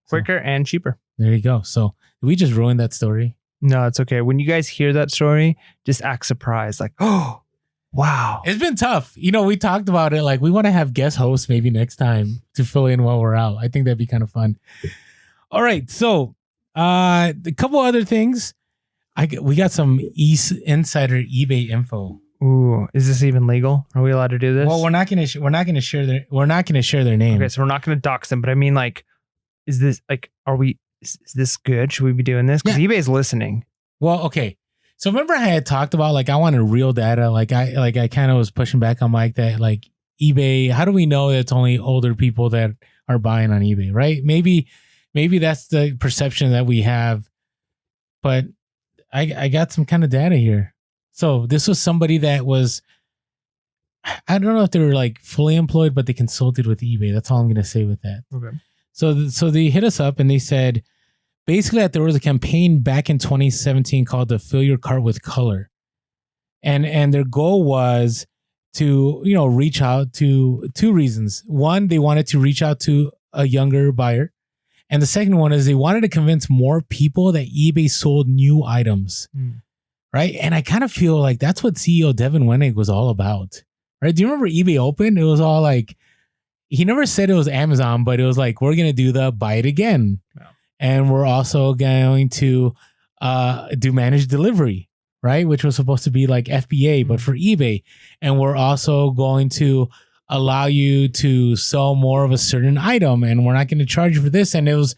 Quicker and cheaper. There you go. So did we just ruin that story? No, it's okay. When you guys hear that story, just act surprised. Like, oh, wow. It's been tough. You know, we talked about it. Like we want to have guest hosts maybe next time to fill in while we're out. I think that'd be kind of fun. All right. So a couple other things. We got some insider eBay info. Ooh, is this even legal? Are we allowed to do this? Well, we're not going to share their name. Okay, so we're not going to dox them, but I mean, like, is this good? Should we be doing this? Because eBay's listening. Well, okay. So remember I had talked about like I wanted real data. Like I kind of was pushing back on Mike that like eBay. How do we know that it's only older people that are buying on eBay? Right? Maybe that's the perception that we have. But I got some kind of data here. So this was somebody that was I don't know if they were like fully employed, but they consulted with eBay. That's all I'm going to say with that. Okay. So they hit us up and they said, basically that there was a campaign back in 2017 called the Fill Your Cart with Color. And their goal was to, reach out to two reasons. One, they wanted to reach out to a younger buyer. And the second one is they wanted to convince more people that eBay sold new items. Right. And I kind of feel like that's what CEO Devin Wenig was all about. Right. Do you remember eBay Open? It was all like, he never said it was Amazon, but it was like, we're going to do the buy it again. Wow. And we're also going to do managed delivery, right? Which was supposed to be like FBA, but for eBay. And we're also going to allow you to sell more of a certain item, and we're not going to charge you for this. And it was,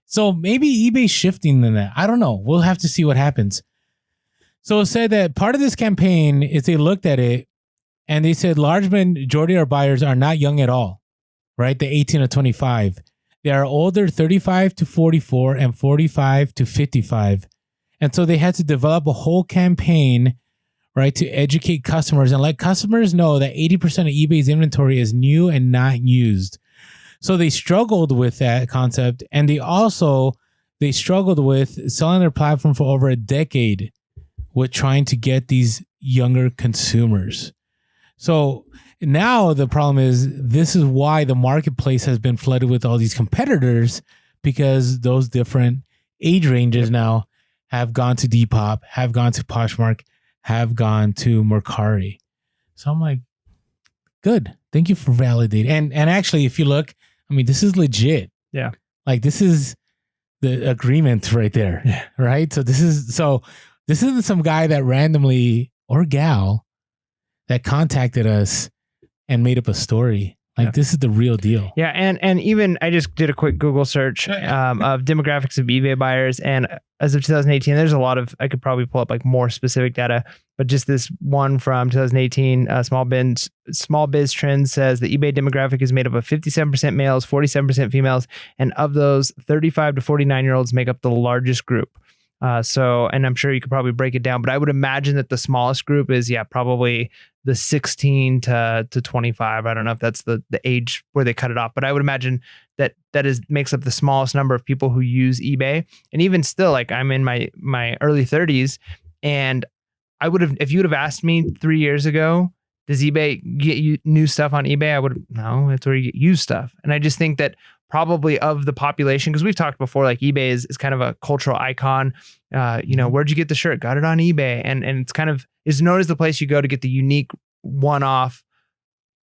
so maybe eBay's shifting than that. I don't know. We'll have to see what happens. So it said that part of this campaign is they looked at it and they said large majority of our buyers are not young at all, right? The 18 to 25. They are older, 35 to 44 and 45 to 55. And so they had to develop a whole campaign, right, to educate customers and let customers know that 80% of eBay's inventory is new and not used. So they struggled with that concept. And they struggled with selling their platform for over a decade with trying to get these younger consumers. So now the problem is, this is why the marketplace has been flooded with all these competitors, because those different age ranges now have gone to Depop, have gone to Poshmark, have gone to Mercari. So I'm like, good. Thank you for validating. And actually, if you look, I mean, this is legit. Yeah. Like, this is the agreement right there. Yeah. Right. So this isn't some guy that randomly, or gal, that contacted us and made up a story. Like, this is the real deal. Yeah. And even I just did a quick Google search of demographics of eBay buyers. And as of 2018, there's a lot of, I could probably pull up like more specific data, but just this one from 2018, Small Biz Trends says the eBay demographic is made up of 57% males, 47% females. And of those, 35 to 49-year-olds make up the largest group. And I'm sure you could probably break it down, but I would imagine that the smallest group is, probably the 16 to 25. I don't know if that's the age where they cut it off, but I would imagine that makes up the smallest number of people who use eBay. And even still, like, I'm in my early 30s, and if you would have asked me 3 years ago, does eBay get you new stuff on eBay? I would, no, it's where you get used stuff. And I just think that probably of the population, because we've talked before, like eBay is kind of a cultural icon. Where'd you get the shirt? Got it on eBay. And it's kind of is known as the place you go to get the unique one-off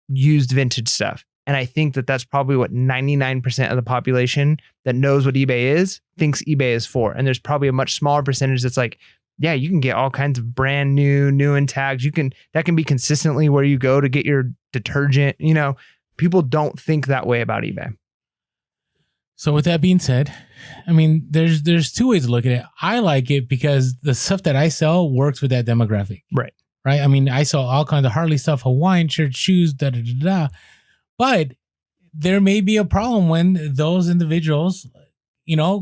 used vintage stuff. And I think that that's probably what 99% of the population that knows what eBay is thinks eBay is for. And there's probably a much smaller percentage that's like, yeah, you can get all kinds of brand new in tags. That can be consistently where you go to get your detergent. People don't think that way about eBay. So with that being said, I mean, there's two ways to look at it. I like it because the stuff that I sell works with that demographic. Right. Right. I mean, I sell all kinds of Harley stuff, Hawaiian shirts, shoes, But there may be a problem when those individuals,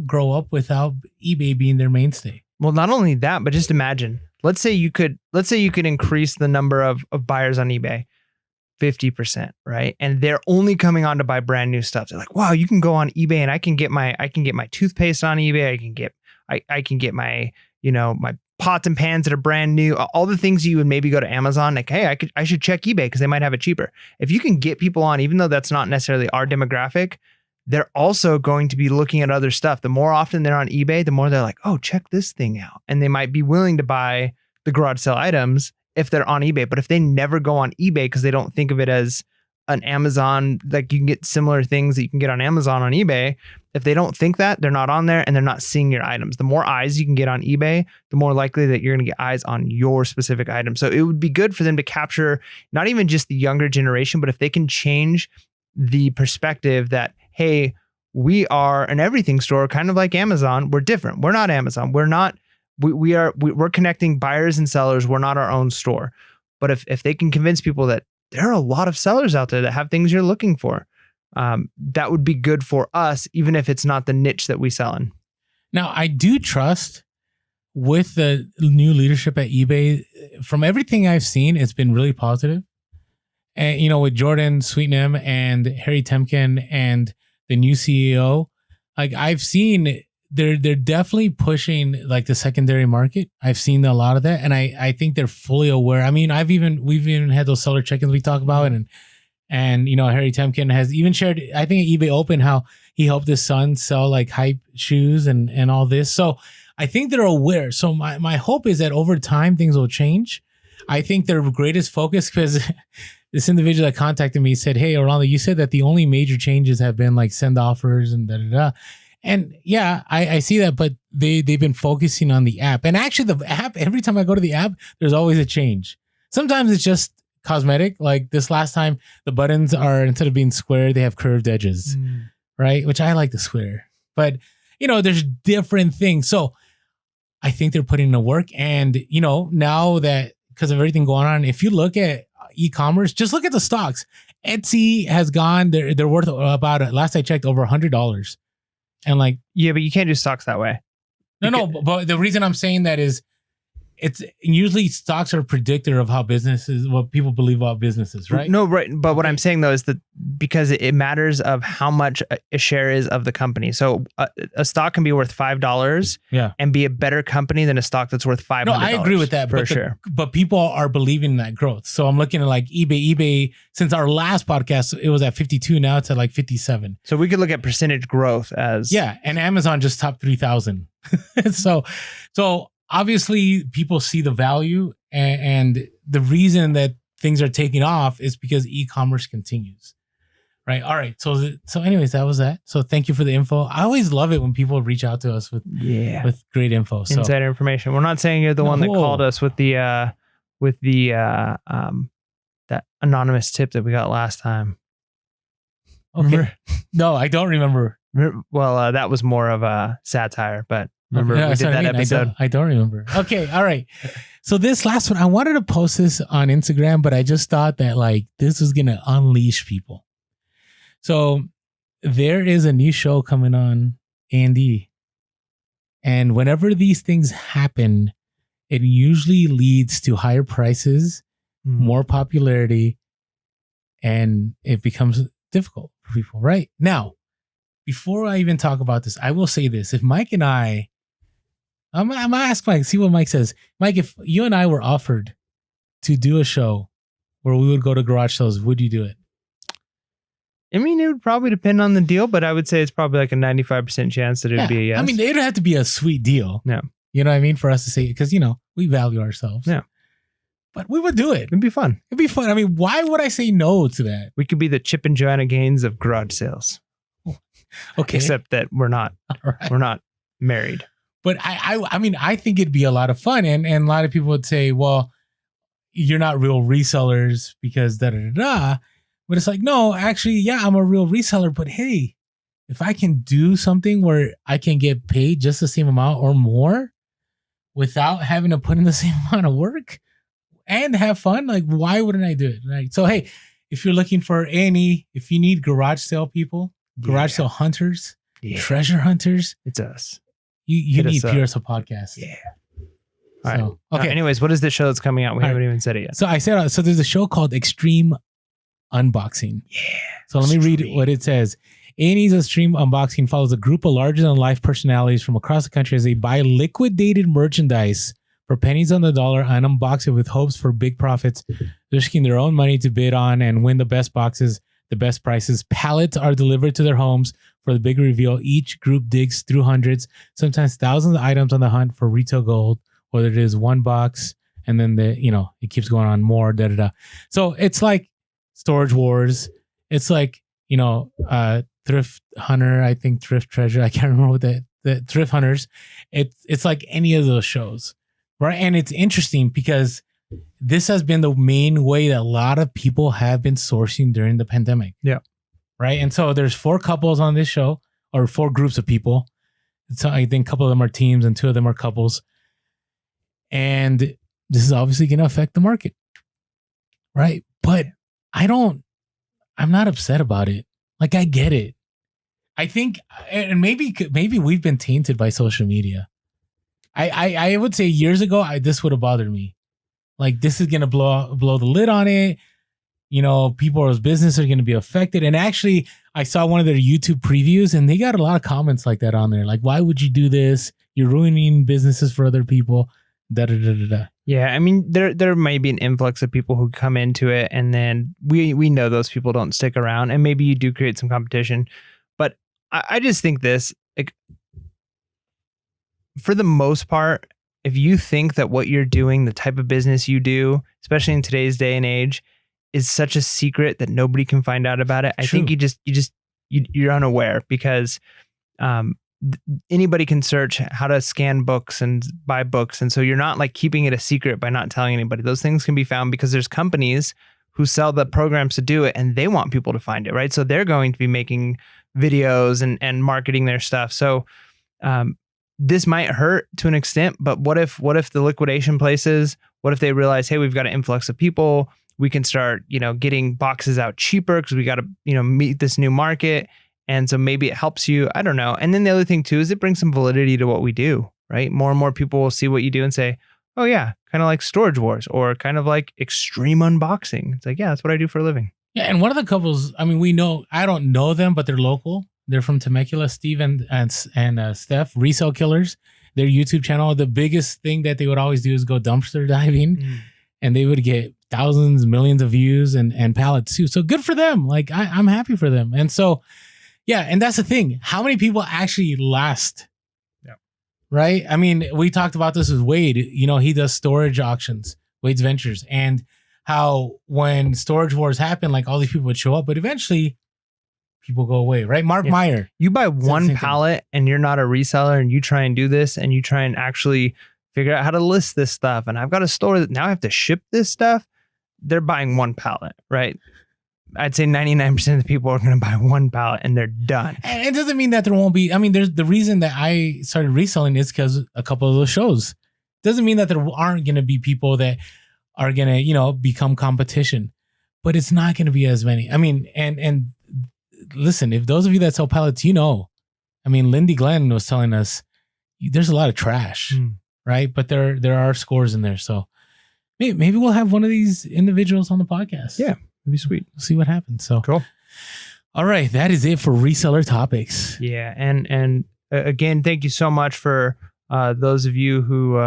grow up without eBay being their mainstay. Well, not only that, but just imagine, let's say you could increase the number of buyers on eBay 50%, right? And they're only coming on to buy brand new stuff. They're like, wow, you can go on eBay and I can get my toothpaste on eBay. I can get my, my pots and pans that are brand new, all the things you would maybe go to Amazon, like, hey, I should check eBay because they might have it cheaper. If you can get people on, even though that's not necessarily our demographic, they're also going to be looking at other stuff. The more often they're on eBay, the more they're like, oh, check this thing out. And they might be willing to buy the garage sale items if they're on eBay. But if they never go on eBay because they don't think of it as an Amazon, like you can get similar things that you can get on Amazon on eBay. If they don't think that, they're not on there and they're not seeing your items. The more eyes you can get on eBay, the more likely that you're going to get eyes on your specific item. So it would be good for them to capture not even just the younger generation, but if they can change the perspective that, hey, we are an everything store, kind of like Amazon. We're different. We're not Amazon. We're connecting buyers and sellers. We're not our own store. But if they can convince people that there are a lot of sellers out there that have things you're looking for, that would be good for us, even if it's not the niche that we sell in. Now, I do trust with the new leadership at eBay, from everything I've seen, it's been really positive. and with Jordan Sweetnam and Harry Temkin and the new CEO, like I've seen they're definitely pushing like the secondary market. I've seen a lot of that, and I think they're fully aware. I mean, we've even had those seller check-ins we talk about, and Harry Temkin has even shared, I think at eBay Open, how he helped his son sell like hype shoes and all this. So I think they're aware. So my hope is that over time things will change. I think their greatest focus, because this individual that contacted me said, "Hey, Orlando, you said that the only major changes have been like send offers and da-da-da." And yeah, I see that, but they've been focusing on the app. And actually the app, every time I go to the app, there's always a change. Sometimes it's just cosmetic. Like this last time, the buttons are, instead of being square, they have curved edges, right? Which I like the square. But, there's different things. So I think they're putting in the work. And, now that, because of everything going on, if you look at e-commerce, just look at the stocks. Etsy has gone, they're worth about, last I checked, over $100. And like, yeah, but you can't do stocks that way. No, but the reason I'm saying that is it's usually stocks are a predictor of how businesses, what people believe about businesses, right? No, right. But what I'm saying though is that because it matters of how much a share is of the company. So a stock can be worth $5 and be a better company than a stock that's worth $500. No, I agree with that. For sure. But people are believing in that growth. So I'm looking at like eBay. eBay, since our last podcast, it was at 52. Now it's at like 57. So we could look at percentage growth as. Yeah. And Amazon just topped 3,000. So obviously people see the value, and the reason that things are taking off is because e-commerce continues. Right. All right. So anyways, that was that. So thank you for the info. I always love it when people reach out to us with great info. So, insider information. We're not saying you're the one that called us with the that anonymous tip that we got last time. Okay. Remember? No, I don't remember. Well, that was more of a satire, but remember we did that episode. I don't remember. Okay. All right. So this last one, I wanted to post this on Instagram, but I just thought that like this was going to unleash people. So there is a new show coming on A&E. And whenever these things happen, it usually leads to higher prices, more popularity, and it becomes difficult for people, right? Now, before I even talk about this, I will say this. If Mike and I'm going to ask Mike, see what Mike says. Mike, if you and I were offered to do a show where we would go to garage sales, would you do it? I mean, it would probably depend on the deal, but I would say it's probably like a 95% chance that it would be a yes. I mean, it would have to be a sweet deal. Yeah. You know what I mean? For us to say, because, we value ourselves. Yeah. But we would do it. It'd be fun. I mean, why would I say no to that? We could be the Chip and Joanna Gaines of garage sales. Okay. Except that we're not. Right. We're not married. But I mean, I think it'd be a lot of fun. And a lot of people would say, well, you're not real resellers because da-da-da-da. But it's like, no, actually, yeah, I'm a real reseller. But hey, if I can do something where I can get paid just the same amount or more without having to put in the same amount of work and have fun, like, why wouldn't I do it? Right. So, hey, if you're looking for A&E, if you need garage sale people, garage sale hunters, treasure hunters, it's us. You need PRSO podcast. Yeah. All right. Okay. Anyways, what is the show that's coming out? We haven't even said it yet. So I said, so there's a show called Extreme Unboxing. Yeah. So let me read what it says. A&E's Extreme Unboxing follows a group of larger-than-life personalities from across the country as they buy liquidated merchandise for pennies on the dollar and unbox it with hopes for big profits, risking their own money to bid on and win the best boxes, the best prices. Pallets are delivered to their homes for the big reveal. Each group digs through hundreds, sometimes thousands of items on the hunt for retail gold, whether it is one box and then it keeps going on more, da-da-da. So it's like Storage Wars. It's like, Thrift Hunter, I think Thrift Treasure. I can't remember what the Thrift Hunters. It's like any of those shows, right? And it's interesting because this has been the main way that a lot of people have been sourcing during the pandemic. Yeah. Right. And so there's 4 couples on this show, or 4 groups of people. So I think a couple of them are teams and 2 of them are couples. And this is obviously going to affect the market. Right. But I'm not upset about it. Like, I get it. I think, and maybe we've been tainted by social media. I would say years ago, this would have bothered me. Like, this is going to blow the lid on it. people's business are going to be affected. And actually, I saw one of their YouTube previews and they got a lot of comments like that on there. Like, why would you do this? You're ruining businesses for other people. Da, da, da, da, da. Yeah, I mean, there may be an influx of people who come into it, and then we know those people don't stick around, and maybe you do create some competition. But I just think this, like, for the most part, if you think that what you're doing, the type of business you do, especially in today's day and age, is such a secret that nobody can find out about it, I think you're unaware, because anybody can search how to scan books and buy books. And so you're not like keeping it a secret by not telling anybody. Those things can be found because there's companies who sell the programs to do it, and they want people to find it, right? So they're going to be making videos and marketing their stuff. So this might hurt to an extent, but what if the liquidation places, what if they realize, hey, we've got an influx of people, we can start, getting boxes out cheaper because we got to, meet this new market. And so maybe it helps you. I don't know. And then the other thing too, is it brings some validity to what we do, right? More and more people will see what you do and say, oh yeah, kind of like Storage Wars or kind of like extreme unboxing. It's like, yeah, that's what I do for a living. Yeah. And one of the couples, I mean, I don't know them, but they're local. They're from Temecula, Steve and Steph, Resell Killers. Their YouTube channel, the biggest thing that they would always do is go dumpster diving, and they would get thousands, millions of views and pallets too. So good for them. Like I'm happy for them. And so, yeah. And that's the thing. How many people actually last? Yeah. Right. I mean, we talked about this with Wade. He does storage auctions, Wade's Ventures, and how when Storage Wars happen, like all these people would show up, but eventually people go away, right? Mark Meyer. You buy one pallet and you're not a reseller, and you try and do this and you try and actually figure out how to list this stuff. And I've got a store that now I have to ship this stuff. They're buying one pallet, right? I'd say 99% of the people are going to buy one pallet and they're done. And it doesn't mean that there won't be. I mean, there's the reason that I started reselling is because a couple of those shows. Doesn't mean that there aren't going to be people that are going to, become competition, but it's not going to be as many. I mean, and listen, if those of you that sell pallets, I mean, Lindy Glenn was telling us there's a lot of trash, right? But there are scores in there. So maybe we'll have one of these individuals on the podcast. Yeah. It'd be sweet. We'll see what happens. So cool. All right. That is it for reseller topics. Yeah. And again, thank you so much for those of you who,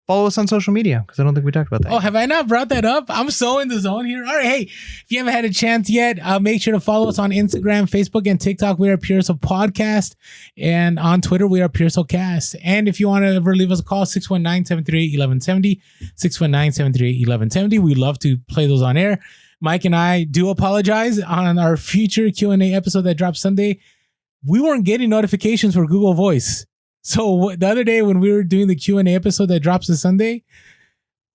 follow us on social media, because I don't think we talked about that. Oh, have I not brought that up? I'm so in the zone here. All right. Hey, if you haven't had a chance yet, make sure to follow us on Instagram, Facebook, and TikTok. We are Pure Soul Podcast. And on Twitter, we are Pure Soul Cast. And if you want to ever leave us a call, 619-738-1170, 619-738-1170. We love to play those on air. Mike and I do apologize on our future Q&A episode that drops Sunday. We weren't getting notifications for Google Voice. So the other day when we were doing the Q&A episode that drops this Sunday,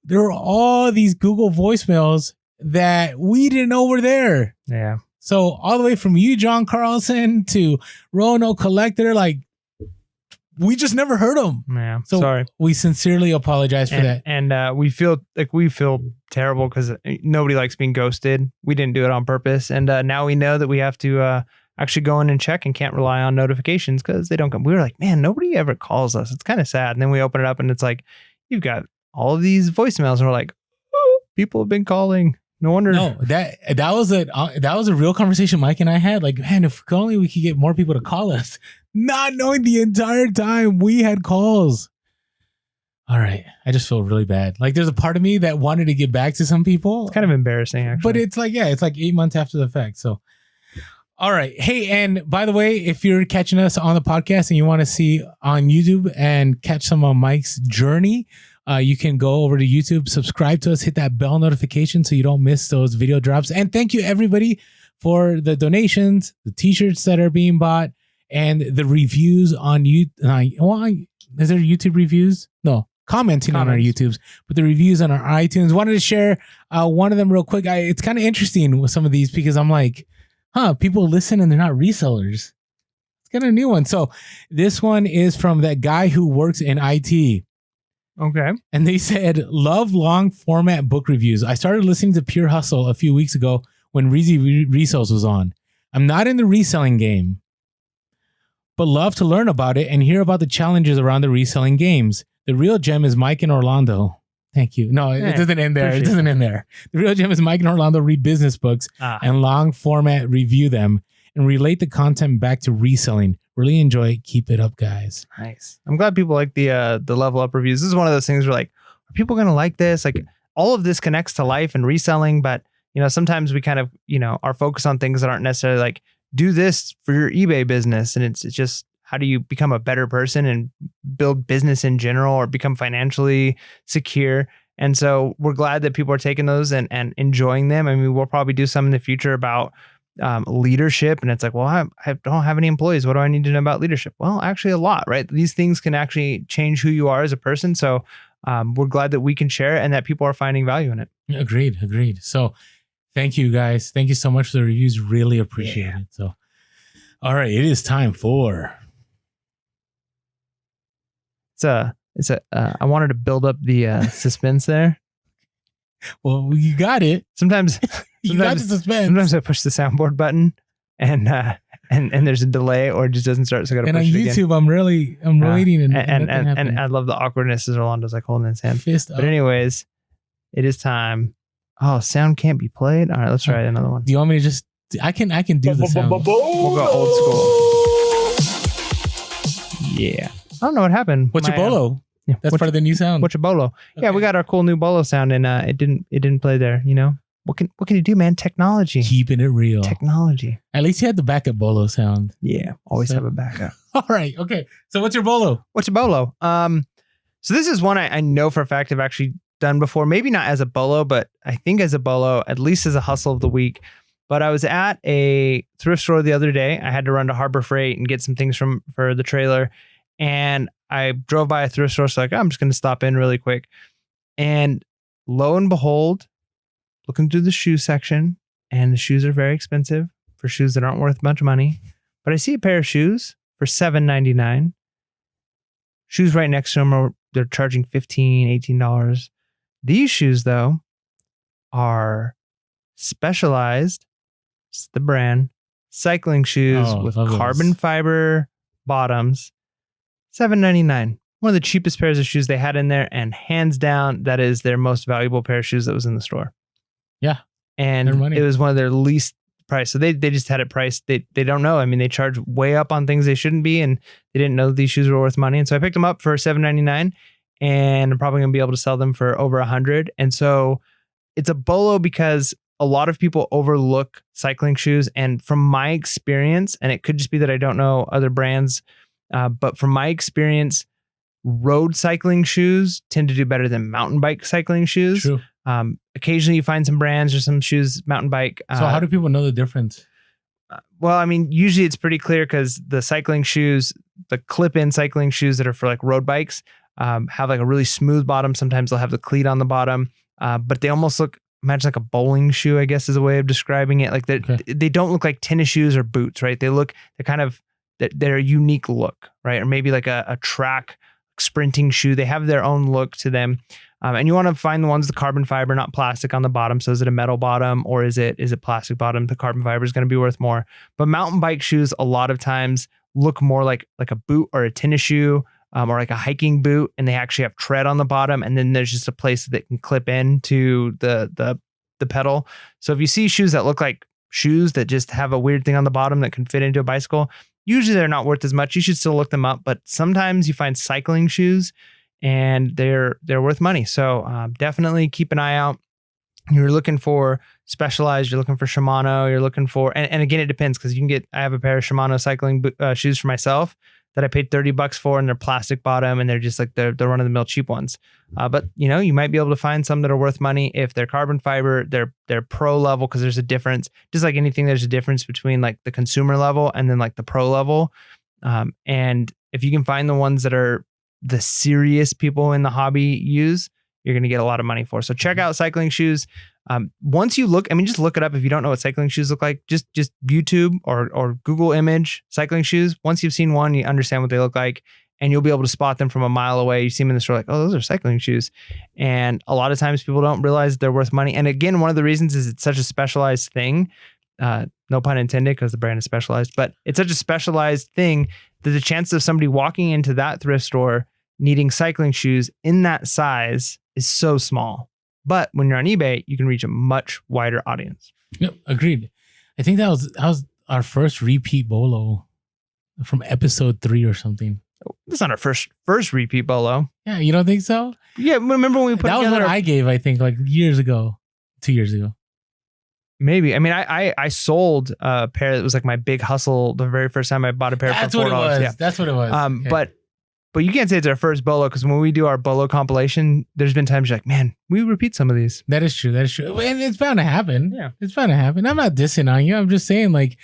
there were all these Google voicemails that we didn't know were there. Yeah. So all the way from you, John Carlson, to Rono Collector, like we just never heard them. Yeah. So sorry. We sincerely apologize for that. And we feel terrible because nobody likes being ghosted. We didn't do it on purpose. And now we know that we have to actually go in and check and can't rely on notifications because they don't come. We were like, man, nobody ever calls us. It's kind of sad. And then we open it up and it's like, you've got all of these voicemails. And we're like, oh, people have been calling. No wonder. No, that was a real conversation Mike and I had. Like, man, if only we could get more people to call us, not knowing the entire time we had calls. All right. I just feel really bad. Like there's a part of me that wanted to get back to some people. It's kind of embarrassing, actually. But it's like 8 months after the fact. So, all right. Hey, and by the way, if you're catching us on the podcast and you want to see on YouTube and catch some of Mike's journey, you can go over to YouTube, subscribe to us, hit that bell notification so you don't miss those video drops. And thank you everybody for the donations, the t-shirts that are being bought, and the reviews on YouTube. Is there YouTube reviews? No, commenting on our YouTubes, but the reviews on our iTunes. Wanted to share one of them real quick. It's kind of interesting with some of these because I'm like, people listen and they're not resellers. Let's get a new one. So this one is from that guy who works in IT. Okay. And they said, love long format book reviews. I started listening to Pure Hustle a few weeks ago when Reezy Resells was on. I'm not in the reselling game, but love to learn about it and hear about the challenges around the reselling games. The real gem is Mike and Orlando. Thank you. No, it doesn't end there. It doesn't end there. The real gem is Mike and Orlando read business books and long format review them and relate the content back to reselling. Really enjoy it. Keep it up, guys. Nice. I'm glad people like the level up reviews. This is one of those things where like, are people going to like this? Like all of this connects to life and reselling, but sometimes we kind of, are focused on things that aren't necessarily like do this for your eBay business. And it's just, how do you become a better person and build business in general or become financially secure? And so we're glad that people are taking those and enjoying them. I mean, we'll probably do some in the future about leadership. And it's like, well, I don't have any employees. What do I need to know about leadership? Well, actually a lot, right? These things can actually change who you are as a person. So we're glad that we can share it and that people are finding value in it. Agreed. So thank you guys. Thank you so much for the reviews. Really appreciate it. So, all right, it is time for... I wanted to build up the suspense there. Well, you got it. Sometimes you got the suspense. Sometimes I push the soundboard button and there's a delay or it just doesn't start. So I got to push it again. And on YouTube, I'm waiting and I love the awkwardness as Orlando's like holding his hand. Fist up. But anyways, it is time. Oh, sound can't be played. All right, let's try another one. Do you want me to just? I can do the sound. We'll go old school. Yeah. I don't know what happened. What's your BOLO? Yeah, that's part of the new sound. What's your BOLO? Okay. Yeah, we got our cool new BOLO sound, and it didn't play there. What can you do, man? Technology. Keeping it real. Technology. At least you had the backup BOLO sound. Yeah, always have a backup. All right. Okay. So what's your BOLO? What's your BOLO? So this is one I know for a fact I've actually done before. Maybe not as a BOLO, but I think as a BOLO, at least as a hustle of the week. But I was at a thrift store the other day. I had to run to Harbor Freight and get some things for the trailer. And I drove by a thrift store, so I'm just going to stop in really quick. And lo and behold, looking through the shoe section, and the shoes are very expensive for shoes that aren't worth much money. But I see a pair of shoes for $7.99. Shoes right next to them they're charging $15, $18. These shoes, though, are Specialized. It's the brand. Cycling shoes with carbon fiber bottoms. $7.99. One of the cheapest pairs of shoes they had in there, and hands down, that is their most valuable pair of shoes that was in the store. Yeah. And it was one of their least price. So they just had it priced. They don't know. I mean, they charge way up on things they shouldn't be, and they didn't know these shoes were worth money. And so I picked them up for $7.99, and I'm probably gonna be able to sell them for over $100. And so it's a BOLO because a lot of people overlook cycling shoes. And from my experience, and it could just be that I don't know other brands, but from my experience, road cycling shoes tend to do better than mountain bike cycling shoes. True. Occasionally you find some brands or some shoes, mountain bike. So how do people know the difference? Well, I mean, usually it's pretty clear because the cycling shoes, the clip-in cycling shoes that are for like road bikes, have like a really smooth bottom. Sometimes they'll have the cleat on the bottom, but they almost look, imagine like a bowling shoe, I guess is a way of describing it. Like they don't look like tennis shoes or boots, right? They're kind of, they're a unique look, right? Or maybe like a track sprinting shoe. They have their own look to them. And you want to find the ones with the carbon fiber, not plastic on the bottom. So is it a metal bottom or is it plastic bottom? The carbon fiber is going to be worth more. But mountain bike shoes a lot of times look more like a boot or a tennis shoe, or like a hiking boot, and they actually have tread on the bottom. And then there's just a place that can clip into the pedal. So if you see shoes that look like shoes that just have a weird thing on the bottom that can fit into a bicycle, usually they're not worth as much. You should still look them up. But sometimes you find cycling shoes and they're worth money. So definitely keep an eye out. You're looking for Specialized, you're looking for Shimano, you're looking for, and again, it depends because I have a pair of Shimano cycling shoes for myself that I paid $30 for, and they're plastic bottom, and they're just like the run of the mill cheap ones. But you might be able to find some that are worth money if they're carbon fiber, they're pro level, because there's a difference. Just like anything, there's a difference between like the consumer level and then like the pro level. And if you can find the ones that are the serious people in the hobby use, you're going to get a lot of money for. So check out cycling shoes. Once you look, just look it up. If you don't know what cycling shoes look like, just YouTube or Google image cycling shoes. Once you've seen one, you understand what they look like, and you'll be able to spot them from a mile away. You see them in the store like, oh, those are cycling shoes. And a lot of times people don't realize they're worth money. And again, one of the reasons is it's such a specialized thing. No pun intended, because the brand is Specialized, but it's such a specialized thing that the chance of somebody walking into that thrift store needing cycling shoes in that size is so small. But when you're on eBay, you can reach a much wider audience. Yep, agreed. I think that was our first repeat BOLO from episode 3 or something. That's not our first repeat BOLO. Yeah, you don't think so? Yeah, remember when we put that was together what I gave, I think, like years ago, 2 years ago. Maybe. I mean, I sold a pair that was like my big hustle the very first time I bought a pair That's for $4. what it was. Yeah. That's what it was. Okay. But you can't say it's our first BOLO because when we do our BOLO compilation, there's been times you're like, man, we repeat some of these. That is true. And it's bound to happen. Yeah. It's bound to happen. I'm not dissing on you. I'm just saying, like,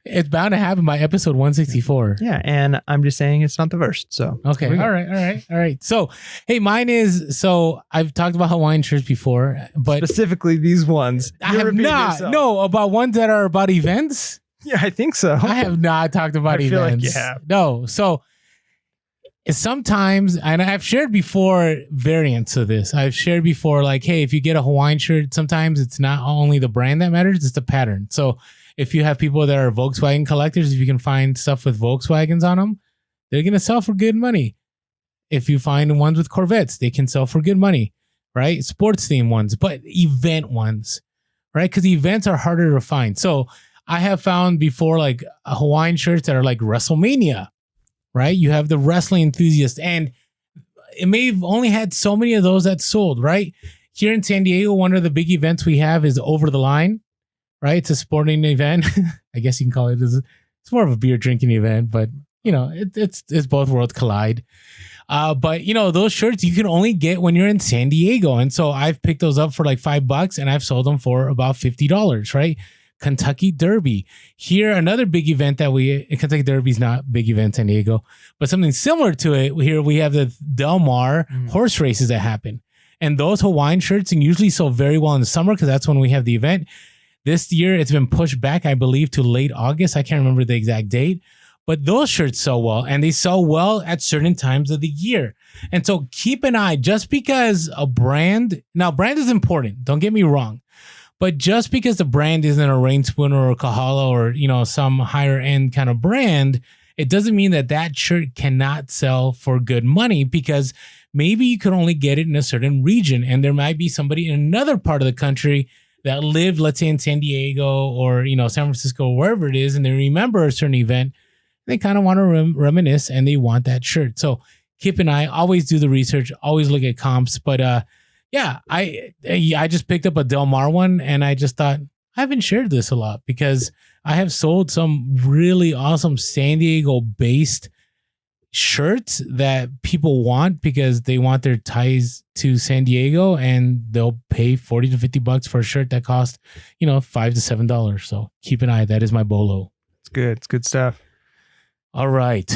it's bound to happen by episode 164. Yeah. And I'm just saying it's not the first. So. Okay. All right. So, hey, mine is, so I've talked about Hawaiian shirts before, but specifically these ones. I have not. Yourself. No, about ones that are about events. Yeah, I think so. I have not talked about I events. feel like you have. No. So sometimes, and I've shared before variants of this. I've shared before, like, hey, if you get a Hawaiian shirt, sometimes it's not only the brand that matters, it's the pattern. So if you have people that are Volkswagen collectors, if you can find stuff with Volkswagens on them, they're going to sell for good money. If you find ones with Corvettes, they can sell for good money, right? Sports theme ones, but event ones, right? Because events are harder to find. So I have found before, like, Hawaiian shirts that are like WrestleMania, right? You have the wrestling enthusiast, and it may have only had so many of those that sold, right? Here in San Diego, one of the big events we have is Over the Line, right? It's a sporting event. I guess you can call it. It's more of a beer drinking event, but you know, it's both worlds collide. But you know, those shirts you can only get when you're in San Diego, and so I've picked those up for like $5, and I've sold them for about $50, right? Kentucky Derby. Here, another big event that Kentucky Derby's not big event in San Diego, but something similar to it. Here we have the Del Mar horse races that happen. And those Hawaiian shirts can usually sell very well in the summer because that's when we have the event. This year, it's been pushed back, I believe, to late August. I can't remember the exact date, but those shirts sell well, and they sell well at certain times of the year. And so keep an eye, just because a brand is important. Don't get me wrong. But just because the brand isn't a Rain Spoon or a Kahala or, you know, some higher end kind of brand, it doesn't mean that shirt cannot sell for good money, because maybe you could only get it in a certain region. And there might be somebody in another part of the country that lived, let's say, in San Diego or, you know, San Francisco, or wherever it is, and they remember a certain event. They kind of want to reminisce, and they want that shirt. So keep an eye. Always do the research. Always look at comps. But yeah, I just picked up a Del Mar one, and I just thought, I haven't shared this a lot because I have sold some really awesome San Diego based shirts that people want because they want their ties to San Diego, and they'll pay $40 to $50 for a shirt that costs, you know, $5 to $7. So keep an eye. That is my BOLO. It's good. It's good stuff. All right.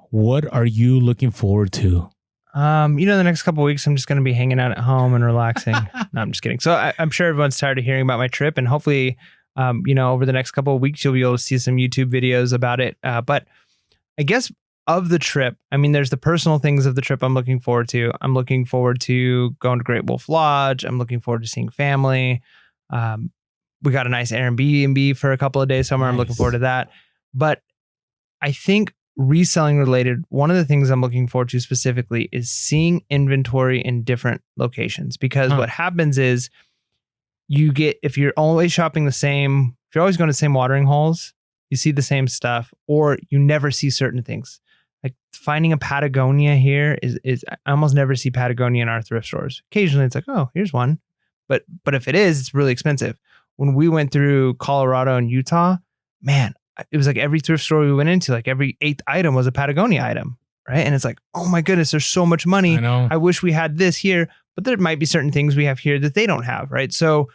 What are you looking forward to? You know, the next couple of weeks, I'm just going to be hanging out at home and relaxing. No, I'm just kidding. So I'm sure everyone's tired of hearing about my trip, and hopefully, you know, over the next couple of weeks, you'll be able to see some YouTube videos about it. But I guess of the trip, I mean, there's the personal things of the trip I'm looking forward to. I'm looking forward to going to Great Wolf Lodge. I'm looking forward to seeing family. We got a nice Airbnb for a couple of days somewhere. Nice. I'm looking forward to that. But I think reselling related, one of the things I'm looking forward to specifically is seeing inventory in different locations, because what happens is if you're always shopping if you're always going to the same watering holes, you see the same stuff, or you never see certain things. Like finding a Patagonia here is I almost never see Patagonia in our thrift stores. Occasionally it's like, oh, here's one. But if it is, it's really expensive. When we went through Colorado and Utah, man, it was like every thrift store we went into, like every 8th item was a Patagonia item, right? And it's like, oh my goodness, there's so much money. I know. I wish we had this here, but there might be certain things we have here that they don't have, right? So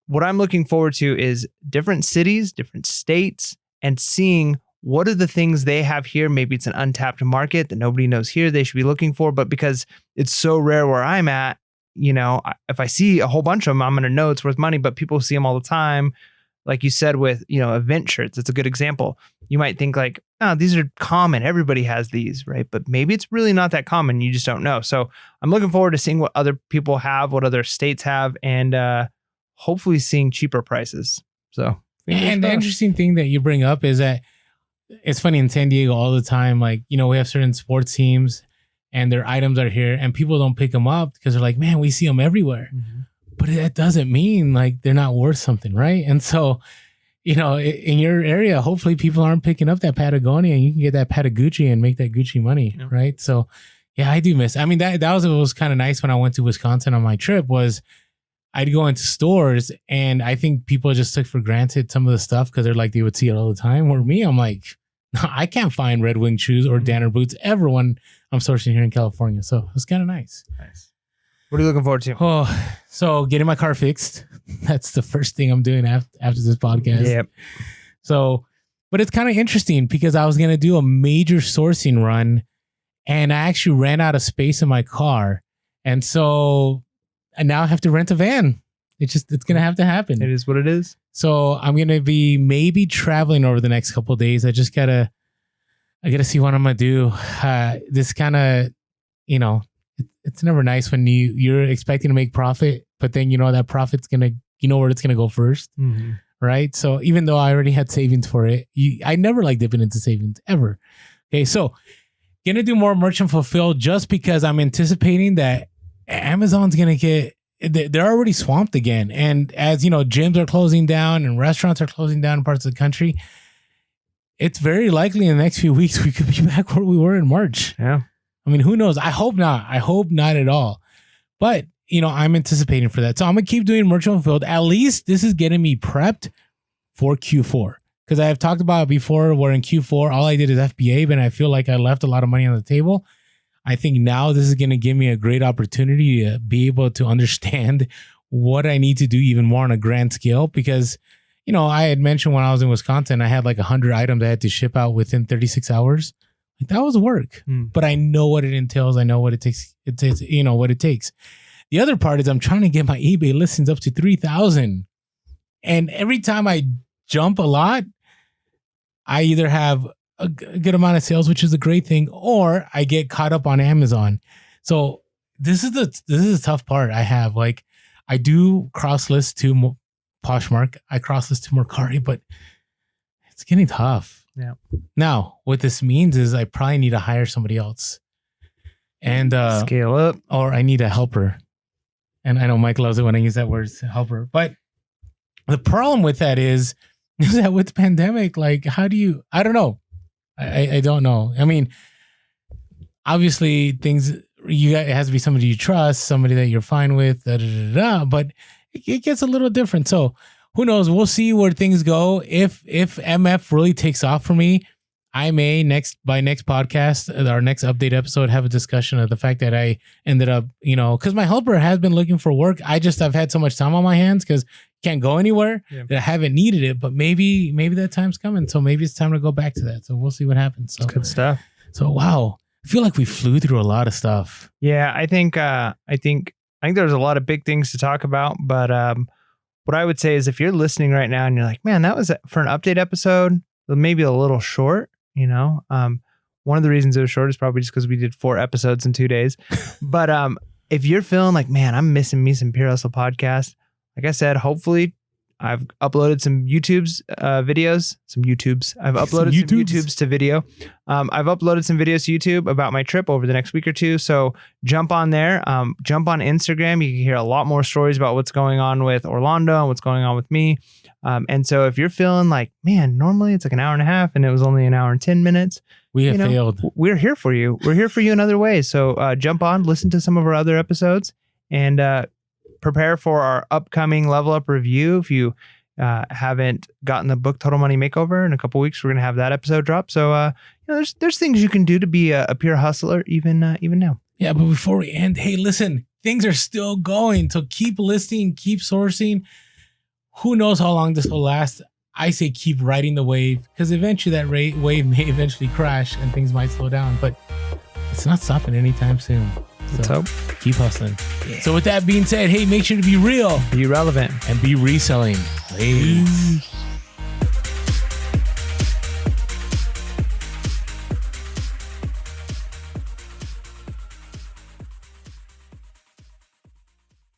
what I'm looking forward to is different cities, different states, and seeing what are the things they have here. Maybe it's an untapped market that nobody knows here they should be looking for, but because it's so rare where I'm at, you know, if I see a whole bunch of them, I'm going to know it's worth money, but people see them all the time. Like you said with, you know, event shirts, it's a good example. You might think like, oh, these are common. Everybody has these, right? But maybe it's really not that common. You just don't know. So I'm looking forward to seeing what other people have, what other states have, and hopefully seeing cheaper prices. So, and the interesting thing that you bring up is that it's funny in San Diego all the time. Like, you know, we have certain sports teams, and their items are here and people don't pick them up because they're like, man, we see them everywhere. Mm-hmm. But that doesn't mean like they're not worth something, right? And so, you know, in your area, hopefully people aren't picking up that Patagonia and you can get that Patagucci and make that Gucci money, right? So, yeah, I do miss. I mean, that was kind of nice when I went to Wisconsin on my trip was I'd go into stores and I think people just took for granted some of the stuff because they're like, they would see it all the time. Where me, I'm like, I can't find Red Wing shoes or Danner boots ever when I'm sourcing here in California. So it's kind of nice. What are you looking forward to? Oh, so getting my car fixed. That's the first thing I'm doing after this podcast. Yep. So, but it's kind of interesting because I was going to do a major sourcing run and I actually ran out of space in my car. And so I now have to rent a van. It's going to have to happen. It is what it is. So I'm going to be maybe traveling over the next couple of days. I got to see what I'm going to do. This kind of, you know, it's never nice when you're expecting to make profit, but then you know that profit's where it's gonna go first, right? So even though I already had savings for it, I never like dipping into savings ever. Okay, so gonna do more merchant fulfilled just because I'm anticipating that Amazon's gonna they're already swamped again, and as you know, gyms are closing down and restaurants are closing down in parts of the country. It's very likely in the next few weeks we could be back where we were in March. Yeah. I mean, who knows? I hope not. I hope not at all. But, you know, I'm anticipating for that. So I'm going to keep doing merchant fulfilled. At least this is getting me prepped for Q4. Because I have talked about it before where in Q4, all I did is FBA, but I feel like I left a lot of money on the table. I think now this is going to give me a great opportunity to be able to understand what I need to do even more on a grand scale. Because, you know, I had mentioned when I was in Wisconsin, I had like 100 items I had to ship out within 36 hours. That was work, but I know what it entails. I know what it takes. You know what it takes. The other part is I'm trying to get my eBay listings up to 3,000. And every time I jump a lot, I either have a good amount of sales, which is a great thing, or I get caught up on Amazon. So this is the tough part I have. Like I do cross list to Poshmark. I cross list to Mercari, but it's getting tough. Yeah. Now, what this means is I probably need to hire somebody else and scale up, or I need a helper. And I know Mike loves it when I use that word, helper. But the problem with that is that with the pandemic, like, how do you? I don't know. I don't know. I mean, obviously, it has to be somebody you trust, somebody that you're fine with, but it gets a little different. So. Who knows? We'll see where things go. If MF really takes off for me, I may by next podcast, our next update episode, have a discussion of the fact that I ended up, you know, because my helper has been looking for work. I've had so much time on my hands because can't go anywhere that I haven't needed it. But maybe that time's coming. So maybe it's time to go back to that. So we'll see what happens. So good stuff. So wow, I feel like we flew through a lot of stuff. Yeah, I think there's a lot of big things to talk about, but what I would say is if you're listening right now and you're like, man, that was for an update episode, maybe a little short, you know, one of the reasons it was short is probably just because we did 4 episodes in 2 days. But if you're feeling like, man, I'm missing me some Pure Hustle podcast, like I said, hopefully I've uploaded some YouTube's videos, I've uploaded some YouTubes to video. I've uploaded some videos to YouTube about my trip over the next week or two. So jump on there, jump on Instagram. You can hear a lot more stories about what's going on with Orlando and what's going on with me. And so if you're feeling like, man, normally it's like an hour and a half and it was only an hour and 10 minutes. We have failed. We're here for you. We're here for you in other ways. So jump on, listen to some of our other episodes and prepare for our upcoming Level Up review. If you haven't gotten the book Total Money Makeover, in a couple weeks, we're going to have that episode drop. So, you know, there's things you can do to be a pure hustler even now. Yeah, but before we end, hey, listen, things are still going. So keep listing, keep sourcing. Who knows how long this will last? I say keep riding the wave because eventually that wave may eventually crash and things might slow down, but it's not stopping anytime soon. So keep hustling. Yeah. So with that being said, hey, make sure to be real, be relevant, and be reselling. Peace.